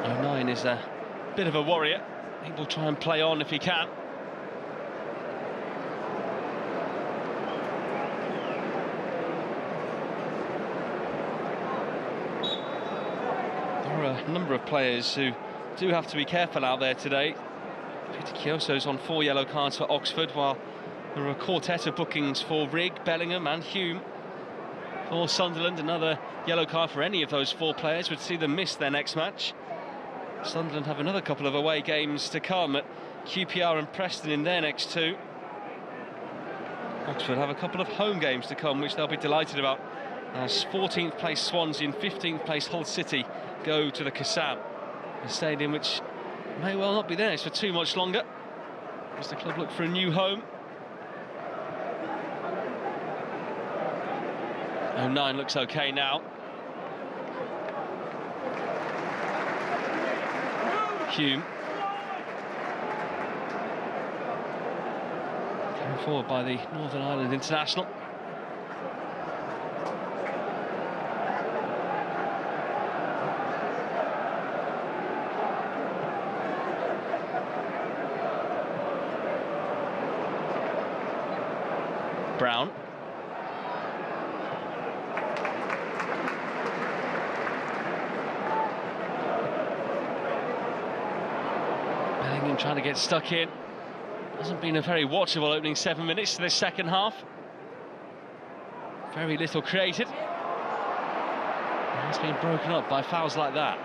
O'Nien is a bit of a warrior. He will try and play on if he can. There are a number of players who do have to be careful out there today. Peter Kyoso's on 4 yellow cards for Oxford, while there are a quartet of bookings for Rigg, Bellingham and Hume. For Sunderland, another yellow card for any of those 4 players would see them miss their next match. Sunderland have another couple of away games to come at QPR and Preston in their next 2. Oxford have a couple of home games to come, which they'll be delighted about, as 14th place Swansea and 15th place Hull City go to the Kassam, a stadium which may well not be theirs for too much longer as the club look for a new home. O'Nien looks okay now. Hume. forward by the Northern Ireland international. Brown. Bellingham trying to get stuck in. Hasn't been a very watchable opening 7 minutes to this second half. Very little created. And it's been broken up by fouls like that.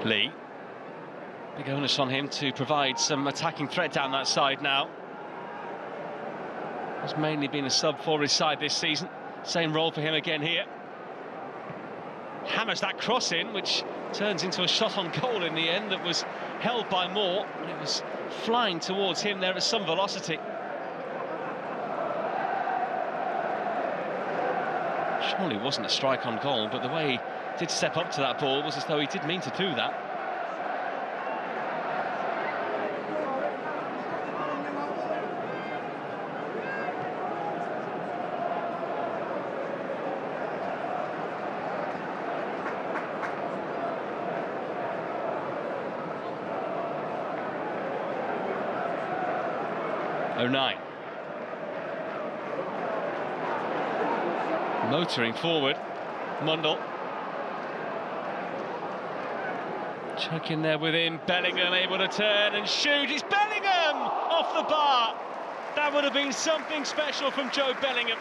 Lee. Big onus on him to provide some attacking threat down that side now. He's mainly been a sub for his side this season. Same role for him again here. Hammers that cross in, which turns into a shot on goal in the end that was held by Moore, and it was flying towards him there at some velocity. Surely it wasn't a strike on goal, but the way he did step up to that ball was as though he did mean to do that. '09. Motoring forward, Mundle. Chuck in there with him, Bellingham able to turn and shoot. It's Bellingham off the bar. That would have been something special from Joe Bellingham.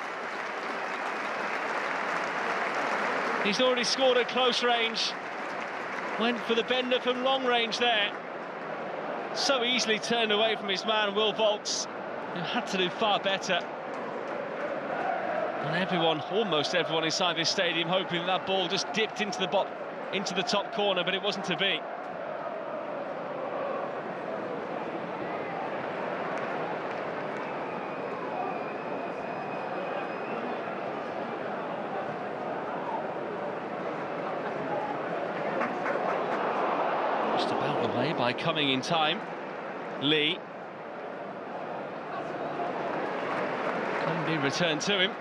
He's already scored at close range. Went for the bender from long range there. So easily turned away from his man, Will Volks, who had to do far better. And everyone, almost everyone inside this stadium, hoping that ball just dipped into the top corner, but it wasn't to be. Just about the way by coming in time. Lee. Can be returned to him.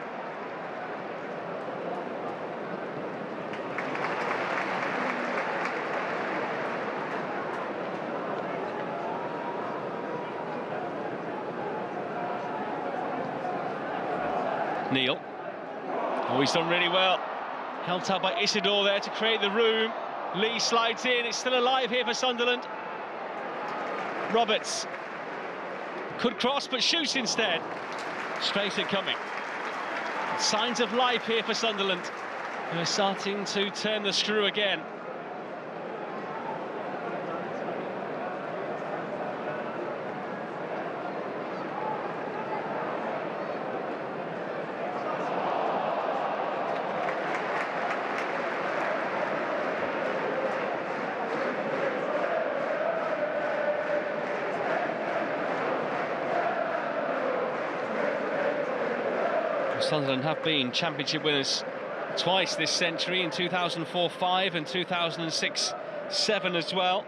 Neil. Oh, he's done really well. Helped out by Isidore there to create the room. Lee slides in. It's still alive here for Sunderland. Roberts could cross but shoots instead. Straight at coming. Signs of life here for Sunderland, who are starting to turn the screw again. Sunderland have been championship winners twice this century, in 2004-05 and 2006-07 as well.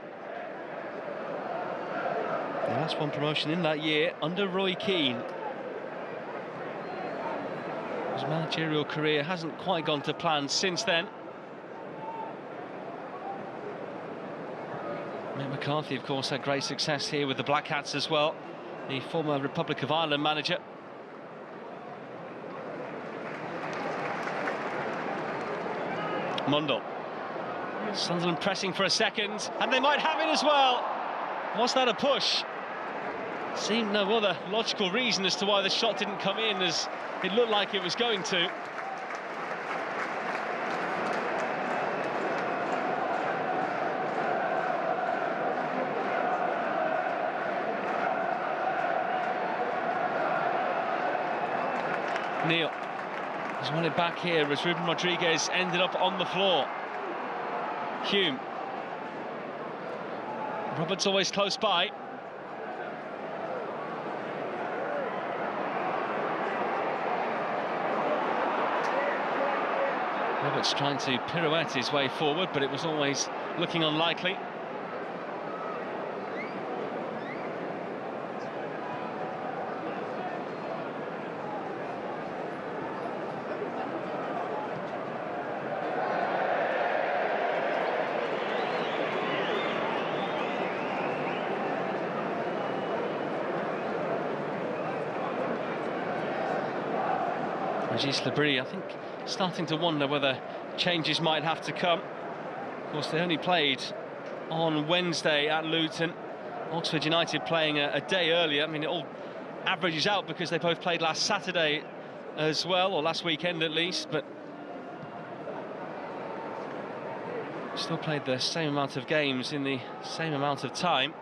The last one promotion in that year under Roy Keane. His managerial career hasn't quite gone to plan since then. Mick McCarthy, of course, had great success here with the Black Hats as well, the former Republic of Ireland manager. Mundle. Sunderland pressing for a second, and they might have it as well. Was that a push? Seemed no other logical reason as to why the shot didn't come in, as it looked like it was going to. Neil has won it back here as Ruben Rodriguez ended up on the floor. Hume. Roberts always close by. Roberts trying to pirouette his way forward, but it was always looking unlikely. Regis Labrie, I think, starting to wonder whether changes might have to come. Of course, they only played on Wednesday at Luton. Oxford United playing a day earlier. I mean, it all averages out because they both played last Saturday as well, or last weekend at least, but still played the same amount of games in the same amount of time.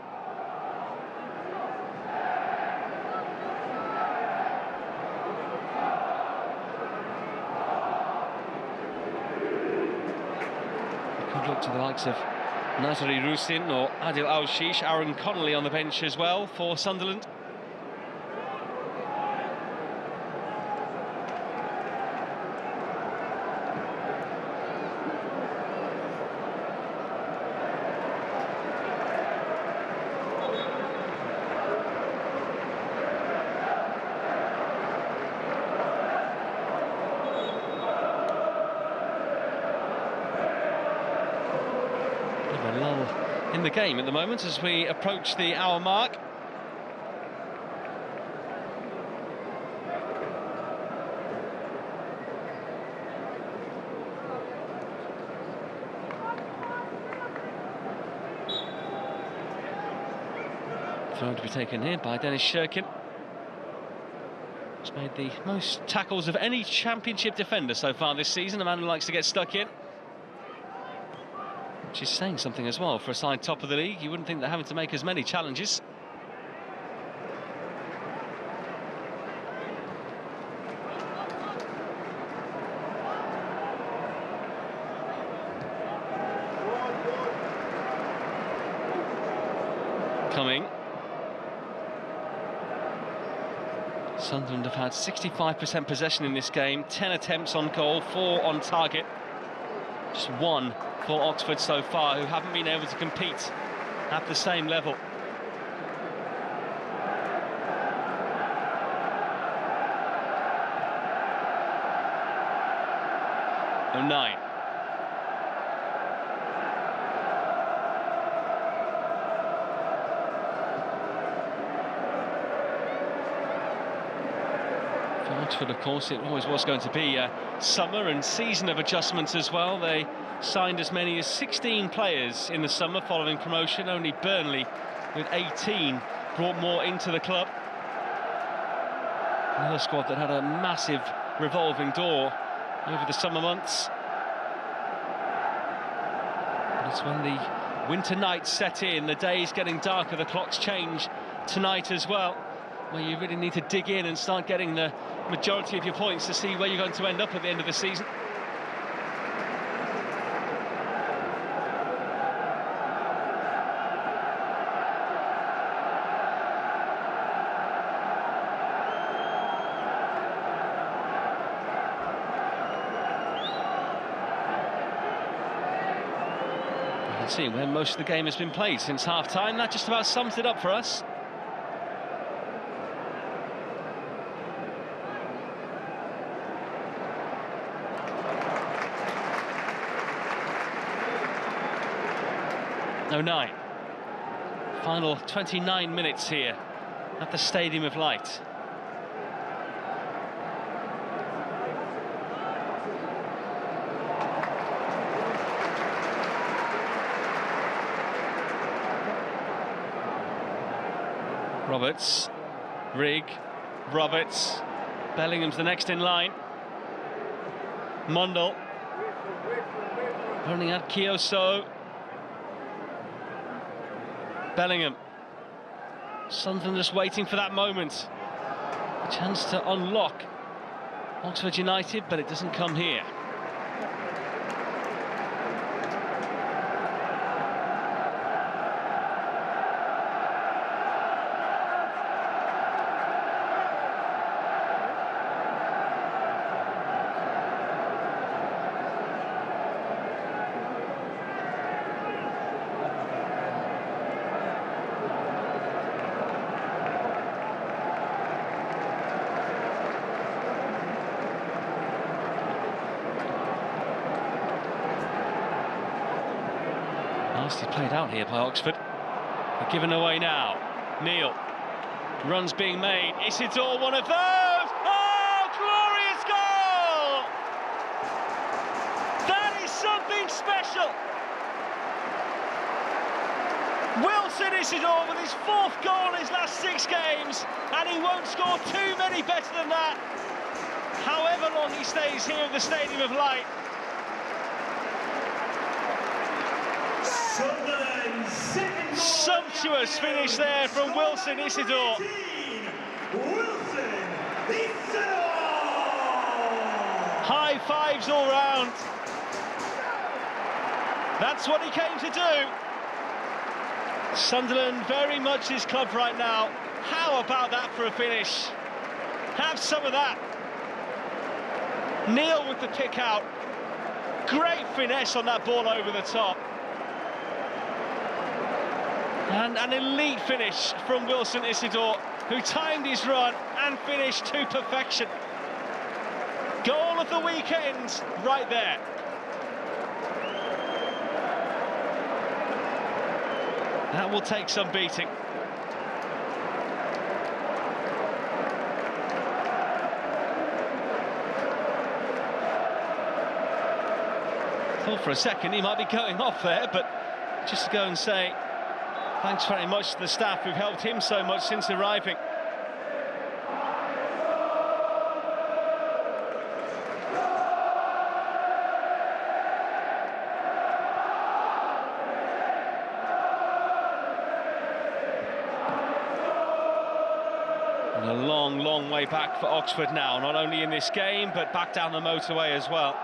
Look to the likes of Nazari Rusin or Adil Al-Shish, Aaron Connolly on the bench as well for Sunderland. Lull in the game at the moment as we approach the hour mark. Throw to be taken here by Dennis Shirkin. He's made the most tackles of any championship defender so far this season, a man who likes to get stuck in. Which is saying something as well for a side top of the league. You wouldn't think they're having to make as many challenges. Coming. Sunderland have had 65% possession in this game, 10 attempts on goal, 4 on target. Just 1 for Oxford so far, who haven't been able to compete at the same level. No 9. For Oxford, of course, it always was going to be a summer and season of adjustments as well. They signed as many as 16 players in the summer following promotion. Only Burnley, with 18, brought more into the club. Another squad that had a massive revolving door over the summer months. But it's when the winter nights set in, the days getting darker, the clocks change tonight as well, where you really need to dig in and start getting the majority of your points to see where you're going to end up at the end of the season. See where most of the game has been played since half-time. That just about sums it up for us. No 9. Final 29 minutes here at the Stadium of Light. Roberts, Rigg, Roberts, Bellingham's the next in line. Mundell, running at Kioso. Bellingham. Sunderland just waiting for that moment. A chance to unlock Oxford United, but it doesn't come here. Nicely played out here by Oxford. They're given away now. Neil. Runs being made. Isidore, one of those! Oh, glorious goal! That is something special! Wilson Isidore with his 4th goal in his last 6 games, and he won't score too many better than that, however long he stays here at the Stadium of Light. Sumptuous finish there from Wilson Isidore. High fives all round. That's what he came to do. Sunderland very much his club right now. How about that for a finish? Have some of that. Neil with the kick out. Great finesse on that ball over the top. And an elite finish from Wilson Isidore, who timed his run and finished to perfection. Goal of the weekend, right there. That will take some beating. Thought for a second he might be going off there, but just to go and say thanks very much to the staff who've helped him so much since arriving. And a long, long way back for Oxford now, not only in this game, but back down the motorway as well.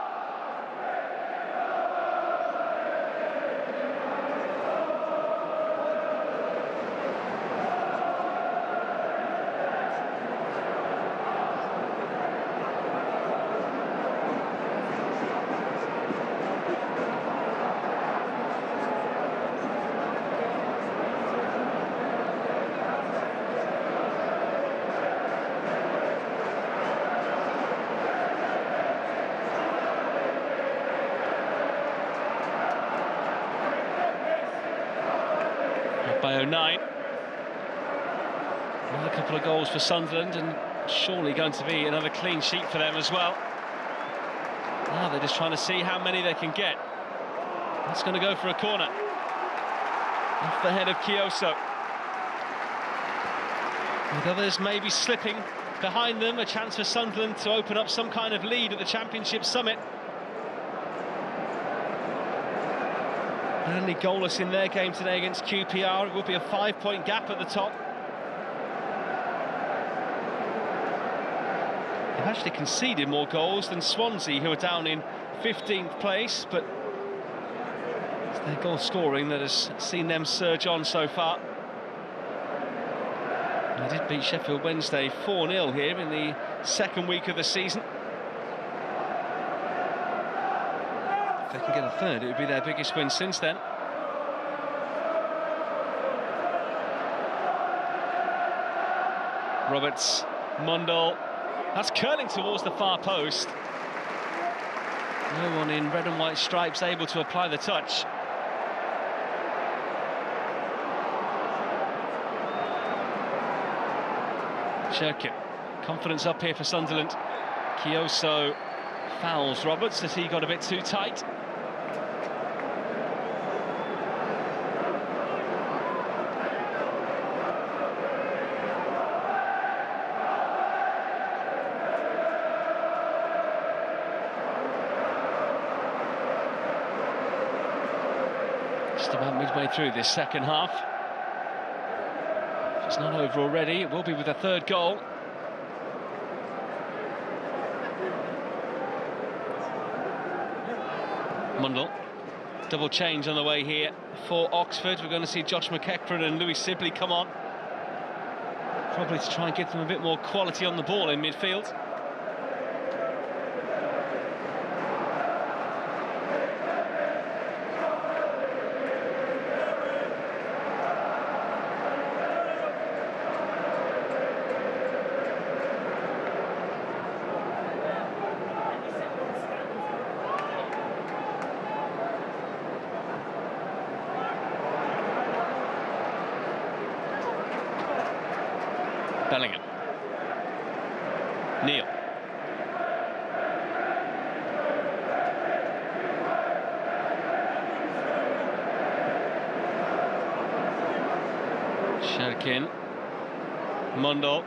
By 09. Another couple of goals for Sunderland, and surely going to be another clean sheet for them as well. Now they're just trying to see how many they can get. That's going to go for a corner. Off the head of Kioso. With others maybe slipping behind them, a chance for Sunderland to open up some kind of lead at the Championship summit. Only goalless in their game today against QPR. It will be a 5-point gap at the top. They've actually conceded more goals than Swansea, who are down in 15th place, but it's their goal scoring that has seen them surge on so far. They did beat Sheffield Wednesday 4-0 here in the 2nd week of the season. If they can get a third, it would be their biggest win since then. Roberts, Mundell, that's curling towards the far post. No one in red and white stripes able to apply the touch. Cherkin, confidence up here for Sunderland. Kioso fouls Roberts as he got a bit too tight. Just about midway through this second half. If it's not over already, it will be with a third goal. Mundell. Double change on the way here for Oxford. We're going to see Josh McEachran and Louis Sibley come on. Probably to try and give them a bit more quality on the ball in midfield. Bellingham. Neil. Sherkin. Mundell.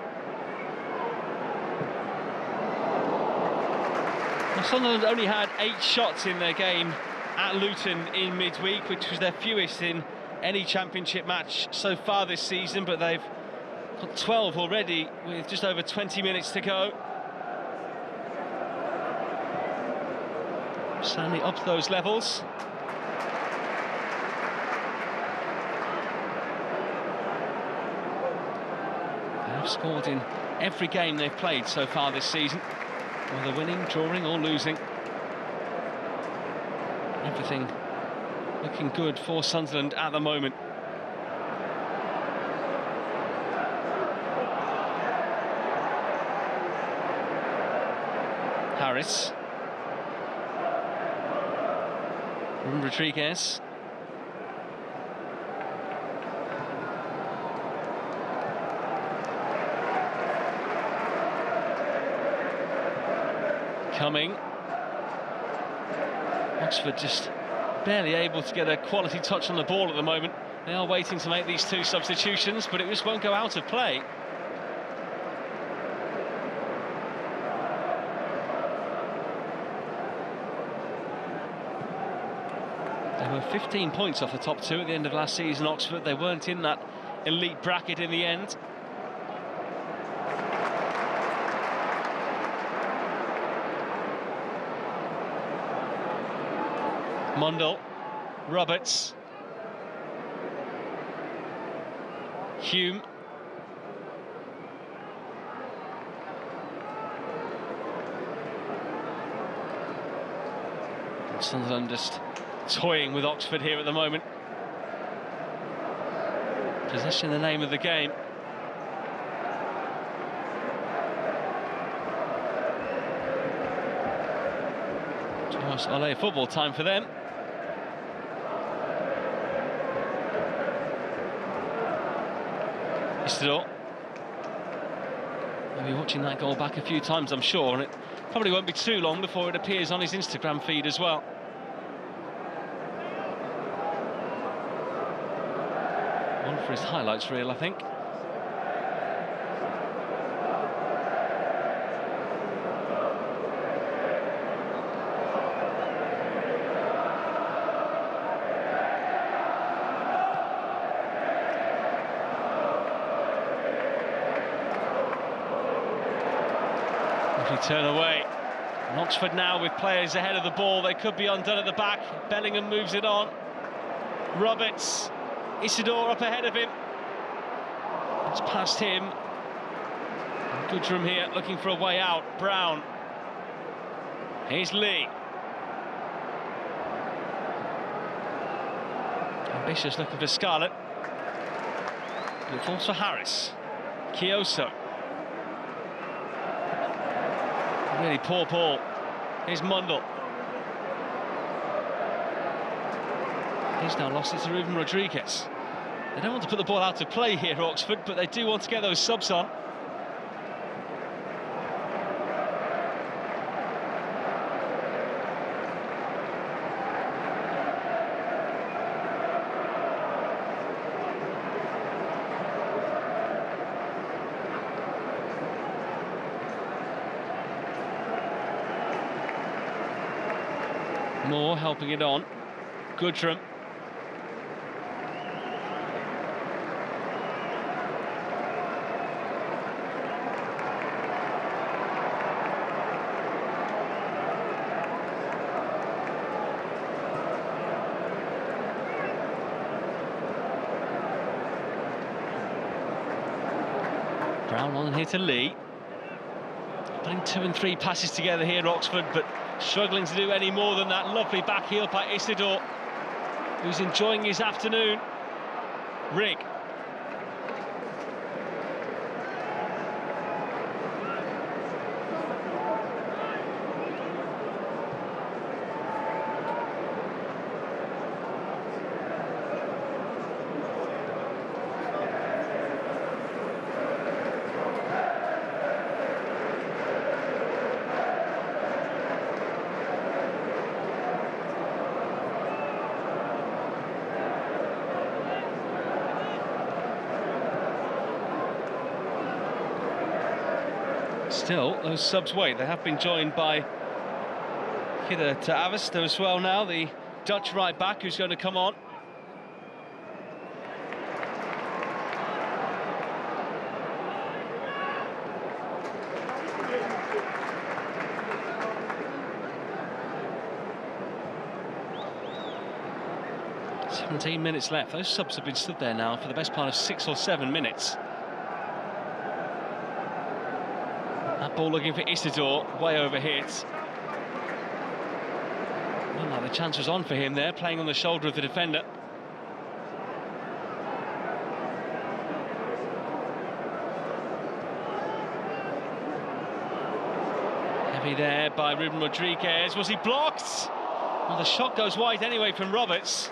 Well, Sunderland only had 8 shots in their game at Luton in midweek, which was their fewest in any championship match so far this season, but they've got 12 already with just over 20 minutes to go. Certainly up those levels. They have scored in every game they've played so far this season, whether winning, drawing or losing. Everything looking good for Sunderland at the moment. Harris. Rodriguez. Coming. Oxford just barely able to get a quality touch on the ball at the moment. They are waiting to make these 2 substitutions, but it just won't go out of play. They were 15 points off the top 2 at the end of last season, Oxford. They weren't in that elite bracket in the end. Mundell, Roberts, Hume. Sunderland just toying with Oxford here at the moment. Possession the name of the game. Just Ole football time for them. Isidore. We'll be watching that goal back a few times, I'm sure, and it probably won't be too long before it appears on his Instagram feed as well. One for his highlights reel, I think. Turn away. And Oxford now with players ahead of the ball. They could be undone at the back. Bellingham moves it on. Roberts. Isidore up ahead of him. It's past him. Goodrum here looking for a way out. Brown. Here's Lee. Ambitious looking for Scarlett. But it falls for Harris. Kioso. Really poor ball. Here's Mundell. He's now lost it to Ruben Rodriguez. They don't want to put the ball out of play here, Oxford, but they do want to get those subs on. Moore helping it on. Goodrum. Brown on here to Lee. Putting 2 and 3 passes together here, Oxford, but struggling to do any more than that. Lovely back heel by Isidore, who's enjoying his afternoon. Rigg. Still, those subs wait. They have been joined by Kidder to Avesta as well now, the Dutch right back who's going to come on. "17 minutes left." Those subs have been stood there now for the best part of 6 or 7 minutes. That ball looking for Isidore, way over hit. Well, no, the chance was on for him there, playing on the shoulder of the defender. Heavy there by Ruben Rodriguez. Was he blocked? Well, the shot goes wide anyway from Roberts.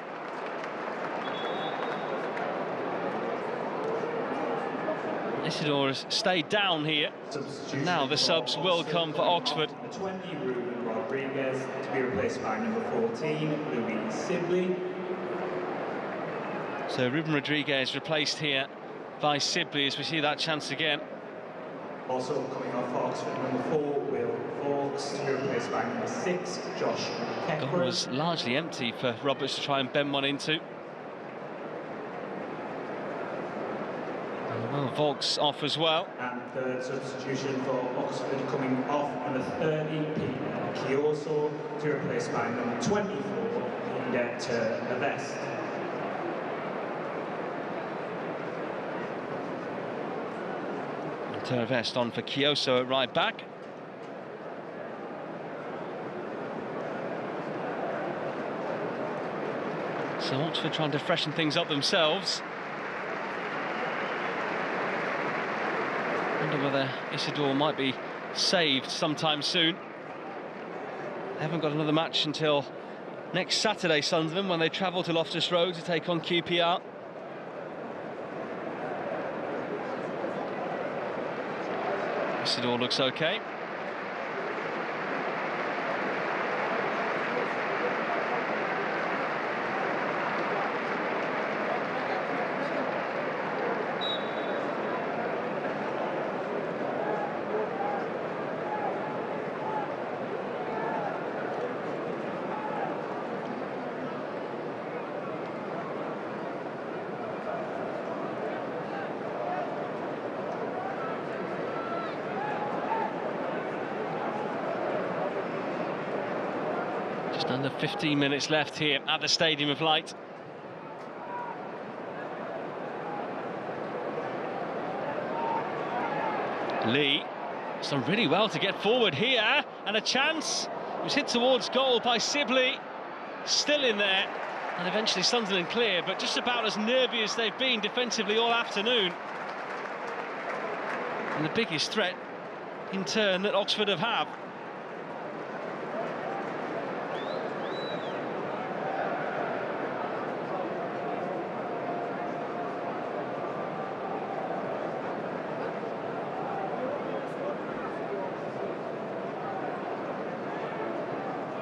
Isidore has stayed down here, and now the subs will come for Oxford. 20, Ruben Rodriguez, to be replaced by number 14, Louis Sibley. So Ruben Rodriguez replaced here by Sibley as we see that chance again. Also coming off for Oxford, number 4, Will Fawkes, to be replaced by number 6, Josh Goal Keckler. was largely empty for Roberts to try and bend one into. Well, Volks off as well. And third substitution for Oxford coming off number 30, Peter Kioso, to be replaced by number 24, Peter to Vest. Tervest on for Kioso at right back. So Oxford trying to freshen things up themselves. Wonder whether Isidore might be saved sometime soon. They haven't got another match until next Saturday, Sunderland, when they travel to Loftus Road to take on QPR. Isidore looks okay. Just under 15 minutes left here at the Stadium of Light. Lee has done really well to get forward here, and a chance. It was hit towards goal by Sibley, still in there, and eventually Sunderland clear, but just about as nervy as they've been defensively all afternoon. And the biggest threat in turn that Oxford have had.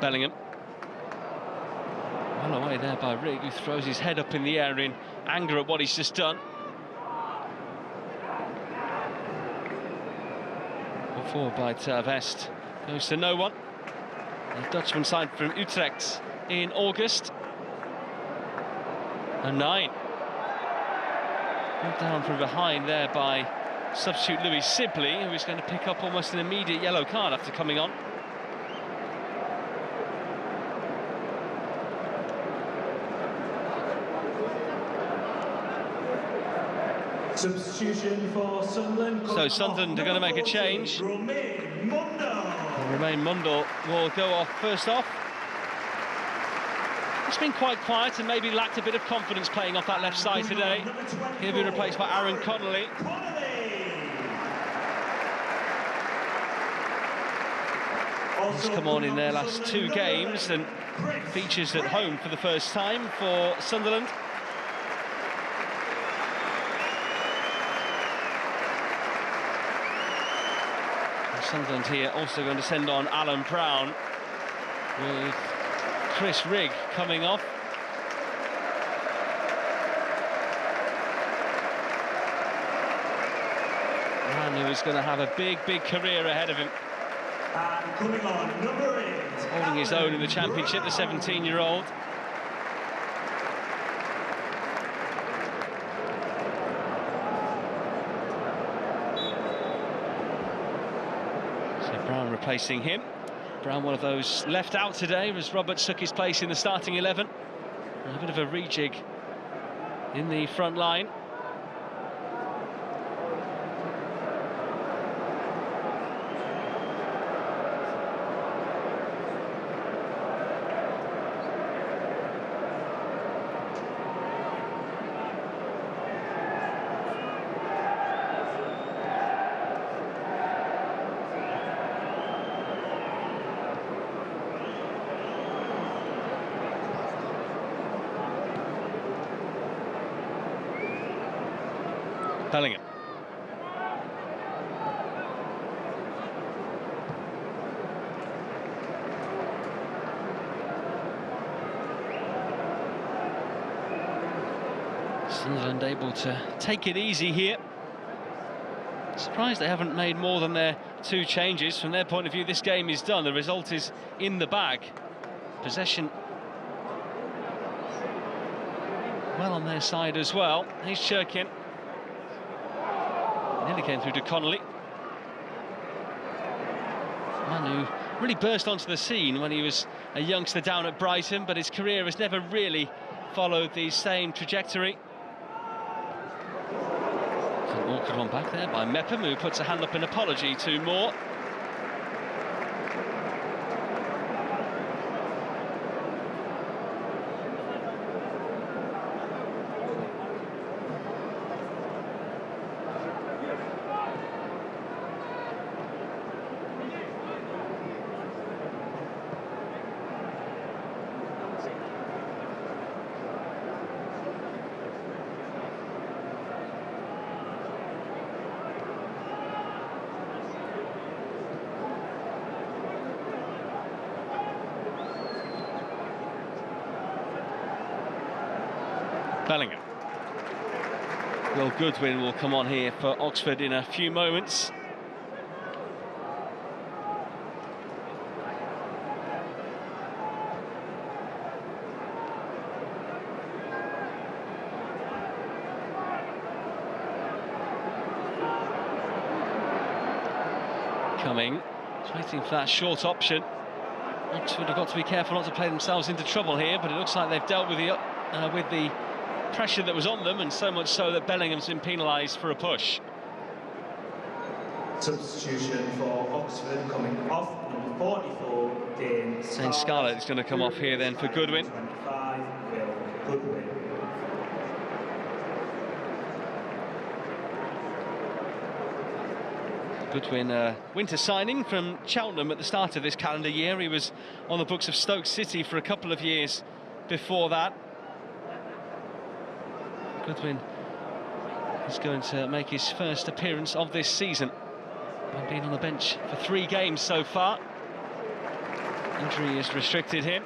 Bellingham. Well away there by Rigg, who throws his head up in the air in anger at what he's just done. Ball forward by Tervest. Goes to no one. The Dutchman signed from Utrecht in August. And 9. Pulled down from behind there by substitute Louis Sibley, who is going to pick up almost an immediate yellow card after coming on. Substitution for Sunderland. So Sunderland are going to make a change. Romain Mundell will go off first off. He's been quite quiet and maybe lacked a bit of confidence playing off that left side today. He'll be replaced by Aaron Connolly. He's come on in their last 2 games and features at home for the first time for Sunderland. Sunderland here also going to send on Alan Brown with Chris Rigg coming off. A man who is going to have a big career ahead of him. And coming on, number 8. Holding his own in the Championship, the 17-year-old. Brown replacing him. Brown, one of those left out today, as Roberts took his place in the starting 11. And a bit of a rejig in the front line. Bellingham. Sunderland able to take it easy here. Surprised they haven't made more than their 2 changes. From their point of view, this game is done. The result is in the bag. Possession well on their side as well. Here's Churkin. Nearly came through to Connolly. Man who really burst onto the scene when he was a youngster down at Brighton, but his career has never really followed the same trajectory. An awkward one back there by Mepham, who puts a hand up in apology to Moore. Bellingham. Will Goodwin will come on here for Oxford in a few moments. Coming, waiting for that short option. Oxford have got to be careful not to play themselves into trouble here, but it looks like they've dealt with the pressure that was on them, and so much so that Bellingham's been penalised for a push. Substitution for Oxford coming off, number 44, Dane St. Scarlett is going to come off here then for Goodwin. 25, Will Goodwin. Goodwin, winter signing from Cheltenham at the start of this calendar year. He was on the books of Stoke City for a couple of years before that. Goodwin is going to make his first appearance of this season. He's been on the bench for 3 games so far. Injury has restricted him.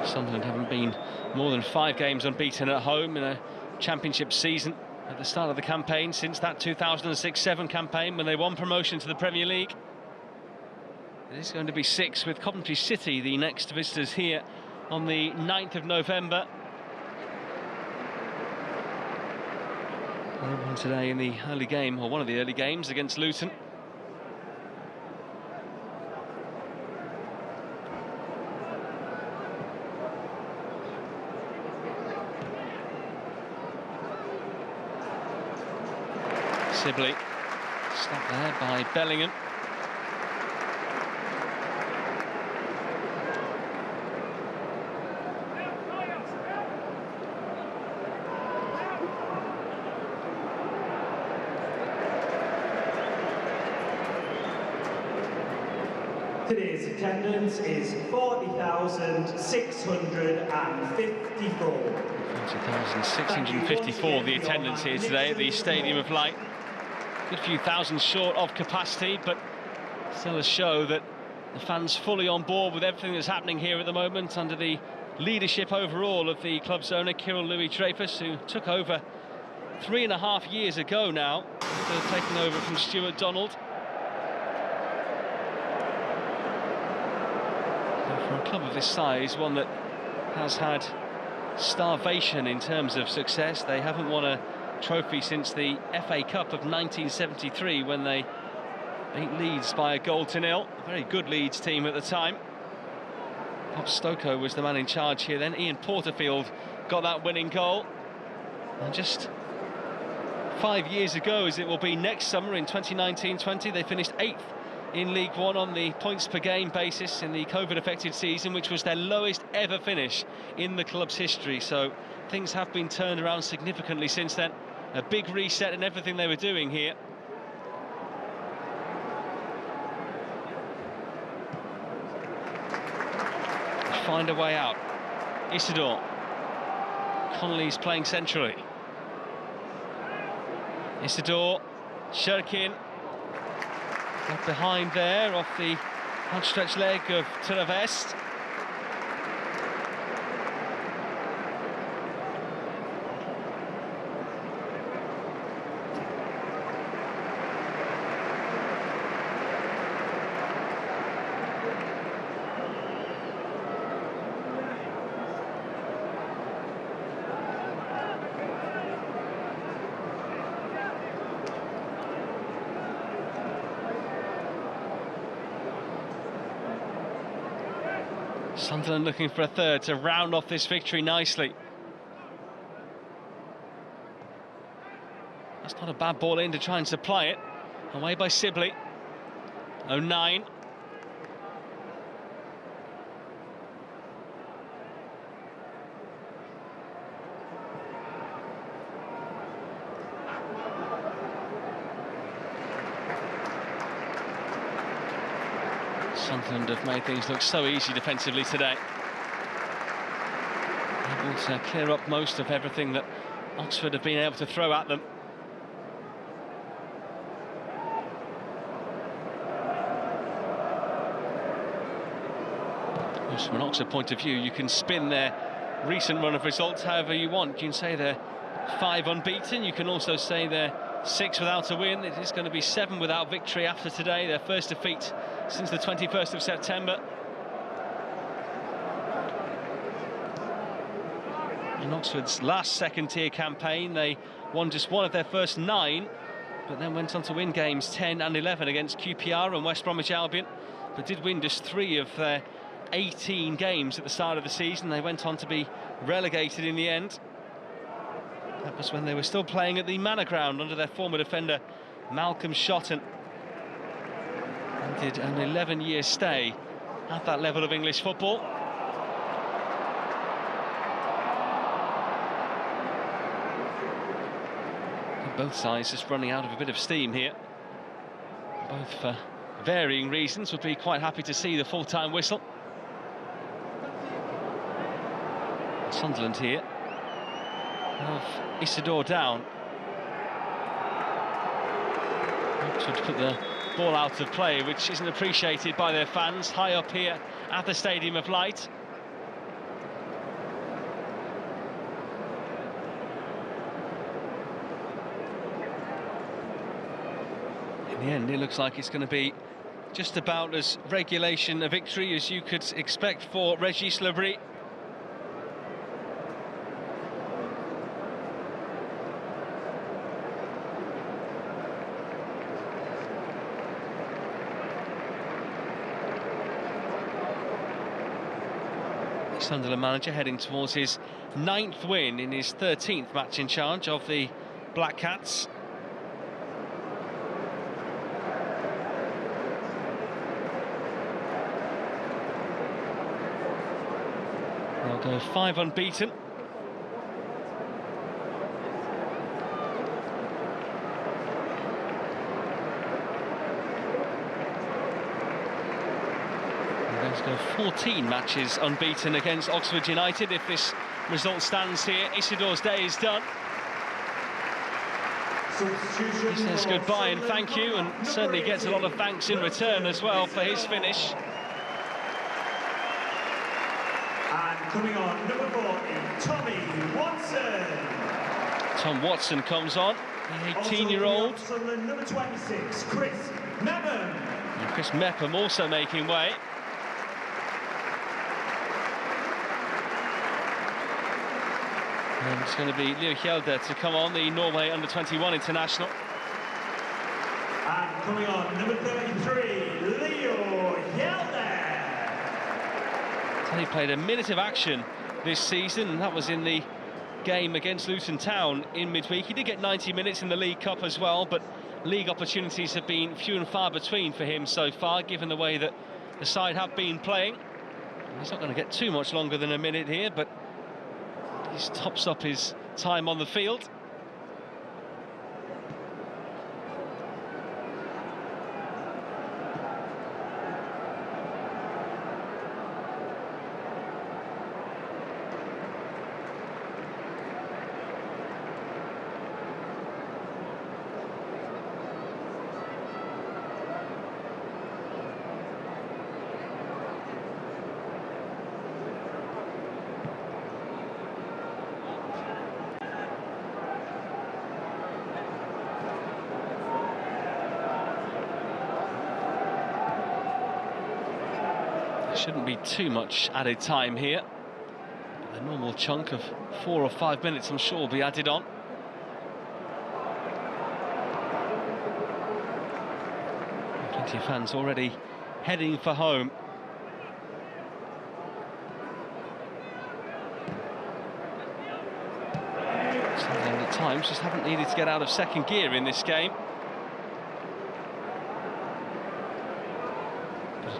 Sunderland haven't been more than 5 games unbeaten at home in a championship season. at the start of the campaign, since that 2006-07 campaign when they won promotion to the Premier League. It is going to be 6 with Coventry City, the next visitors here on the 9th of November. They won today in the early game, or one of the early games, against Luton. Sibley, stopped there by Bellingham. Today's attendance is 40,654. 40,654 the attendance here today at the Stadium of Light. Good few thousand short of capacity, but still a show that the fans fully on board with everything that's happening here at the moment, under the leadership overall of the club's owner, Kirill Louis-Dreyfus, who took over 3.5 years ago now, after taking over from Stuart Donald. For a club of this size, one that has had starvation in terms of success, they haven't won a trophy since the FA Cup of 1973, when they beat Leeds by 1-0. A very good Leeds team at the time. Bob Stokoe was the man in charge here then. Ian Porterfield got that winning goal. And just 5 years ago, as it will be next summer in 2019-20, they finished 8th in League One on the points per game basis in the COVID-affected season, which was their lowest ever finish in the club's history. So things have been turned around significantly since then. A big reset in everything they were doing here. They find a way out. Isidore. Connolly's playing centrally. Isidore, Shirkin. Got behind there off the outstretched leg of Teravest. Sunderland looking for a third to round off this victory nicely. That's not a bad ball in to try and supply it. Away by Sibley. 09. Sunderland have made things look so easy defensively today. Able to clear up most of everything that Oxford have been able to throw at them. From an Oxford point of view, you can spin their recent run of results however you want. You can say they're 5 unbeaten, you can also say they're 6 without a win. It is going to be 7 without victory after today, their first defeat since the 21st of September. In Oxford's last second-tier campaign, they won just 1 of their first 9, but then went on to win games 10 and 11 against QPR and West Bromwich Albion, but did win just 3 of their 18 games at the start of the season. They went on to be relegated in the end. That was when they were still playing at the Manor Ground under their former defender Malcolm Shotton, and did an 11-year stay at that level of English football. Both sides just running out of a bit of steam here. Both for varying reasons would be quite happy to see the full-time whistle. Sunderland here have Isidore down. Oxford put the ball out of play, which isn't appreciated by their fans high up here at the Stadium of Light. In the end, it looks like it's going to be just about as regulation a victory as you could expect for Regis Lebris. Sunderland manager heading towards his 9th win in his 13th match in charge of the Black Cats. They'll go 5 unbeaten. Let's go 14 matches unbeaten against Oxford United. If this result stands here, Isidore's day is done. He says goodbye and thank you, and certainly gets a lot of thanks in return as well for his finish. And coming on, number 40, Tommy Watson. Tom Watson comes on, the 18-year-old. Number 26, Chris Mepham. And Chris Mepham also making way. And it's going to be Leo Hjelde to come on, the Norway under-21 international. And coming on, number 33, Leo Hjelde. He played a minute of action this season, and that was in the game against Luton Town in midweek. He did get 90 minutes in the League Cup as well, but league opportunities have been few and far between for him so far, given the way that the side have been playing. He's not going to get too much longer than a minute here, but he tops up his time on the field. Shouldn't be too much added time here. A normal chunk of 4 or 5 minutes, I'm sure, will be added on. Plenty of fans already heading for home. Sunderland at times just haven't needed to get out of second gear in this game.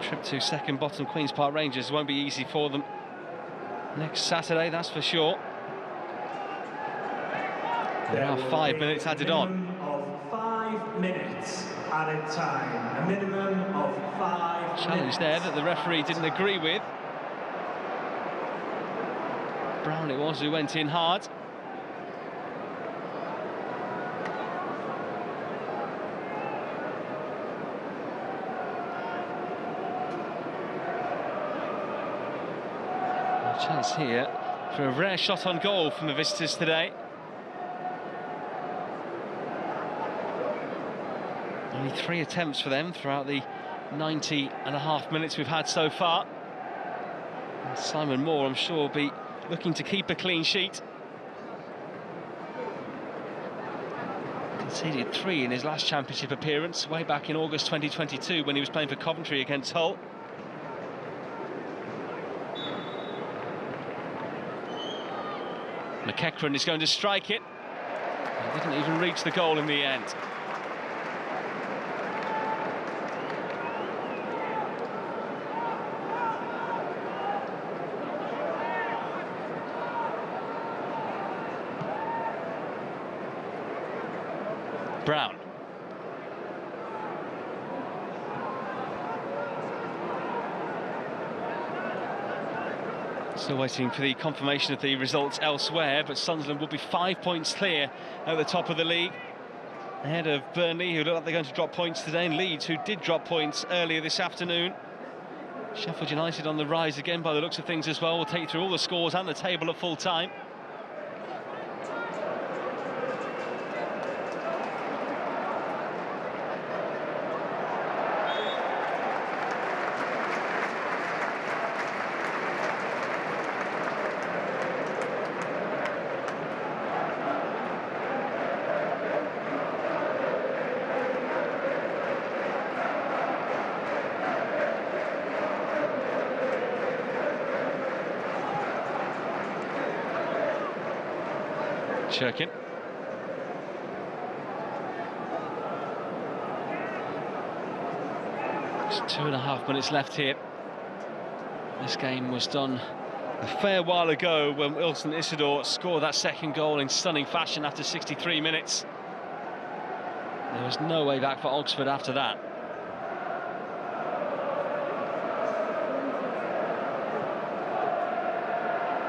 Trip to second bottom Queen's Park Rangers won't be easy for them next Saturday, that's for sure. There are 5 minutes added on. Of 5 minutes added time. A minimum of 5 challenge minutes. There that the referee didn't agree with. Brown it was who went in hard. Chance here for a rare shot on goal from the visitors today. Only 3 attempts for them throughout the 90.5 minutes we've had so far. And Simon Moore, I'm sure, will be looking to keep a clean sheet. Conceded 3 in his last championship appearance, way back in August 2022 when he was playing for Coventry against Hull. McEachran is going to strike it. He didn't even reach the goal in the end. Brown. Still waiting for the confirmation of the results elsewhere, but Sunderland will be 5 points clear at the top of the league, ahead of Burnley, who look like they're going to drop points today, and Leeds, who did drop points earlier this afternoon. Sheffield United on the rise again by the looks of things as well. We'll take you through all the scores and the table at full time. Churkin. Just 2.5 minutes left here. This game was done a fair while ago when Wilson Isidore scored that second goal in stunning fashion after 63 minutes. There was no way back for Oxford after that.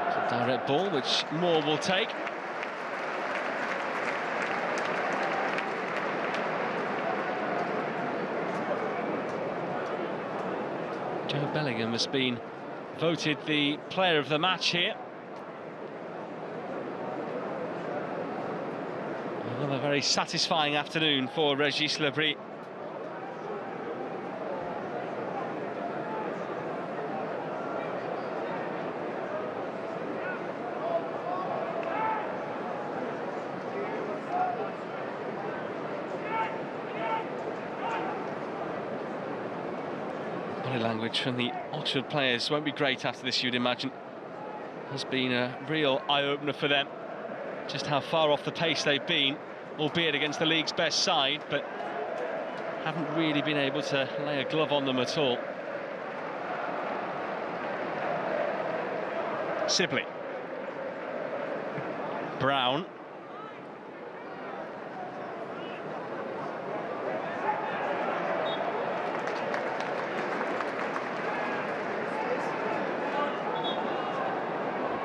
It's a direct ball which Moore will take. Joe Bellingham has been voted the player of the match here. Another very satisfying afternoon for Régis Lebris. Body language from the Oxford players won't be great after this, you'd imagine. Has been a real eye-opener for them, just how far off the pace they've been, albeit against the league's best side, but haven't really been able to lay a glove on them at all. Sibley. Brown.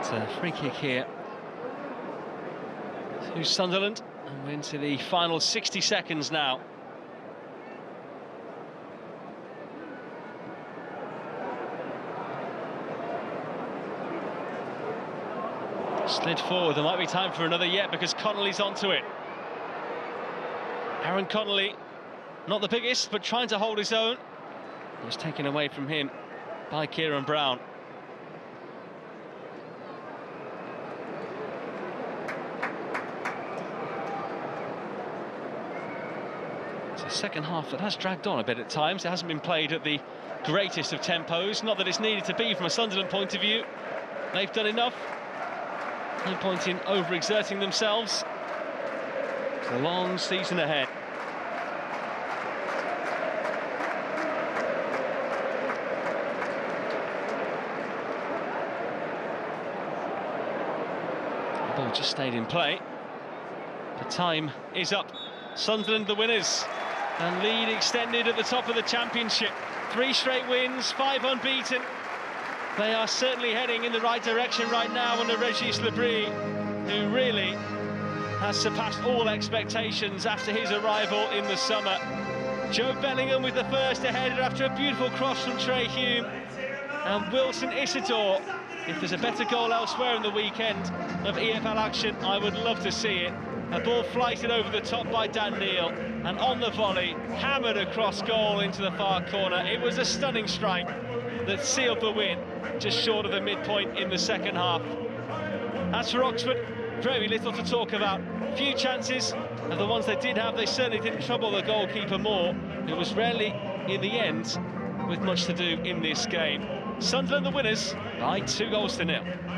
It's a free kick here to Sunderland, and we're into the final 60 seconds now. Slid forward, there might be time for another yet because Connolly's onto it. Aaron Connolly, not the biggest, but trying to hold his own. It was taken away from him by Kieran Brown. It's a second half that has dragged on a bit at times. It hasn't been played at the greatest of tempos. Not that it's needed to be from a Sunderland point of view. They've done enough. No point in overexerting themselves. It's a long season ahead. The ball just stayed in play. The time is up. Sunderland the winners, and lead extended at the top of the championship. 3 straight wins, 5 unbeaten. They are certainly heading in the right direction right now under Régis Lebris, who really has surpassed all expectations after his arrival in the summer. Joe Bellingham with the first header after a beautiful cross from Trey Hume. And Wilson Isidore, if there's a better goal elsewhere in the weekend of EFL action, I would love to see it. A ball flighted over the top by Dan Neil, and on the volley, hammered across goal into the far corner. It was a stunning strike that sealed the win, just short of the midpoint in the second half. As for Oxford, very little to talk about. Few chances, and the ones they did have, they certainly didn't trouble the goalkeeper Moore, who was rarely, in the end, with much to do in this game. Sunderland the winners by 2-0.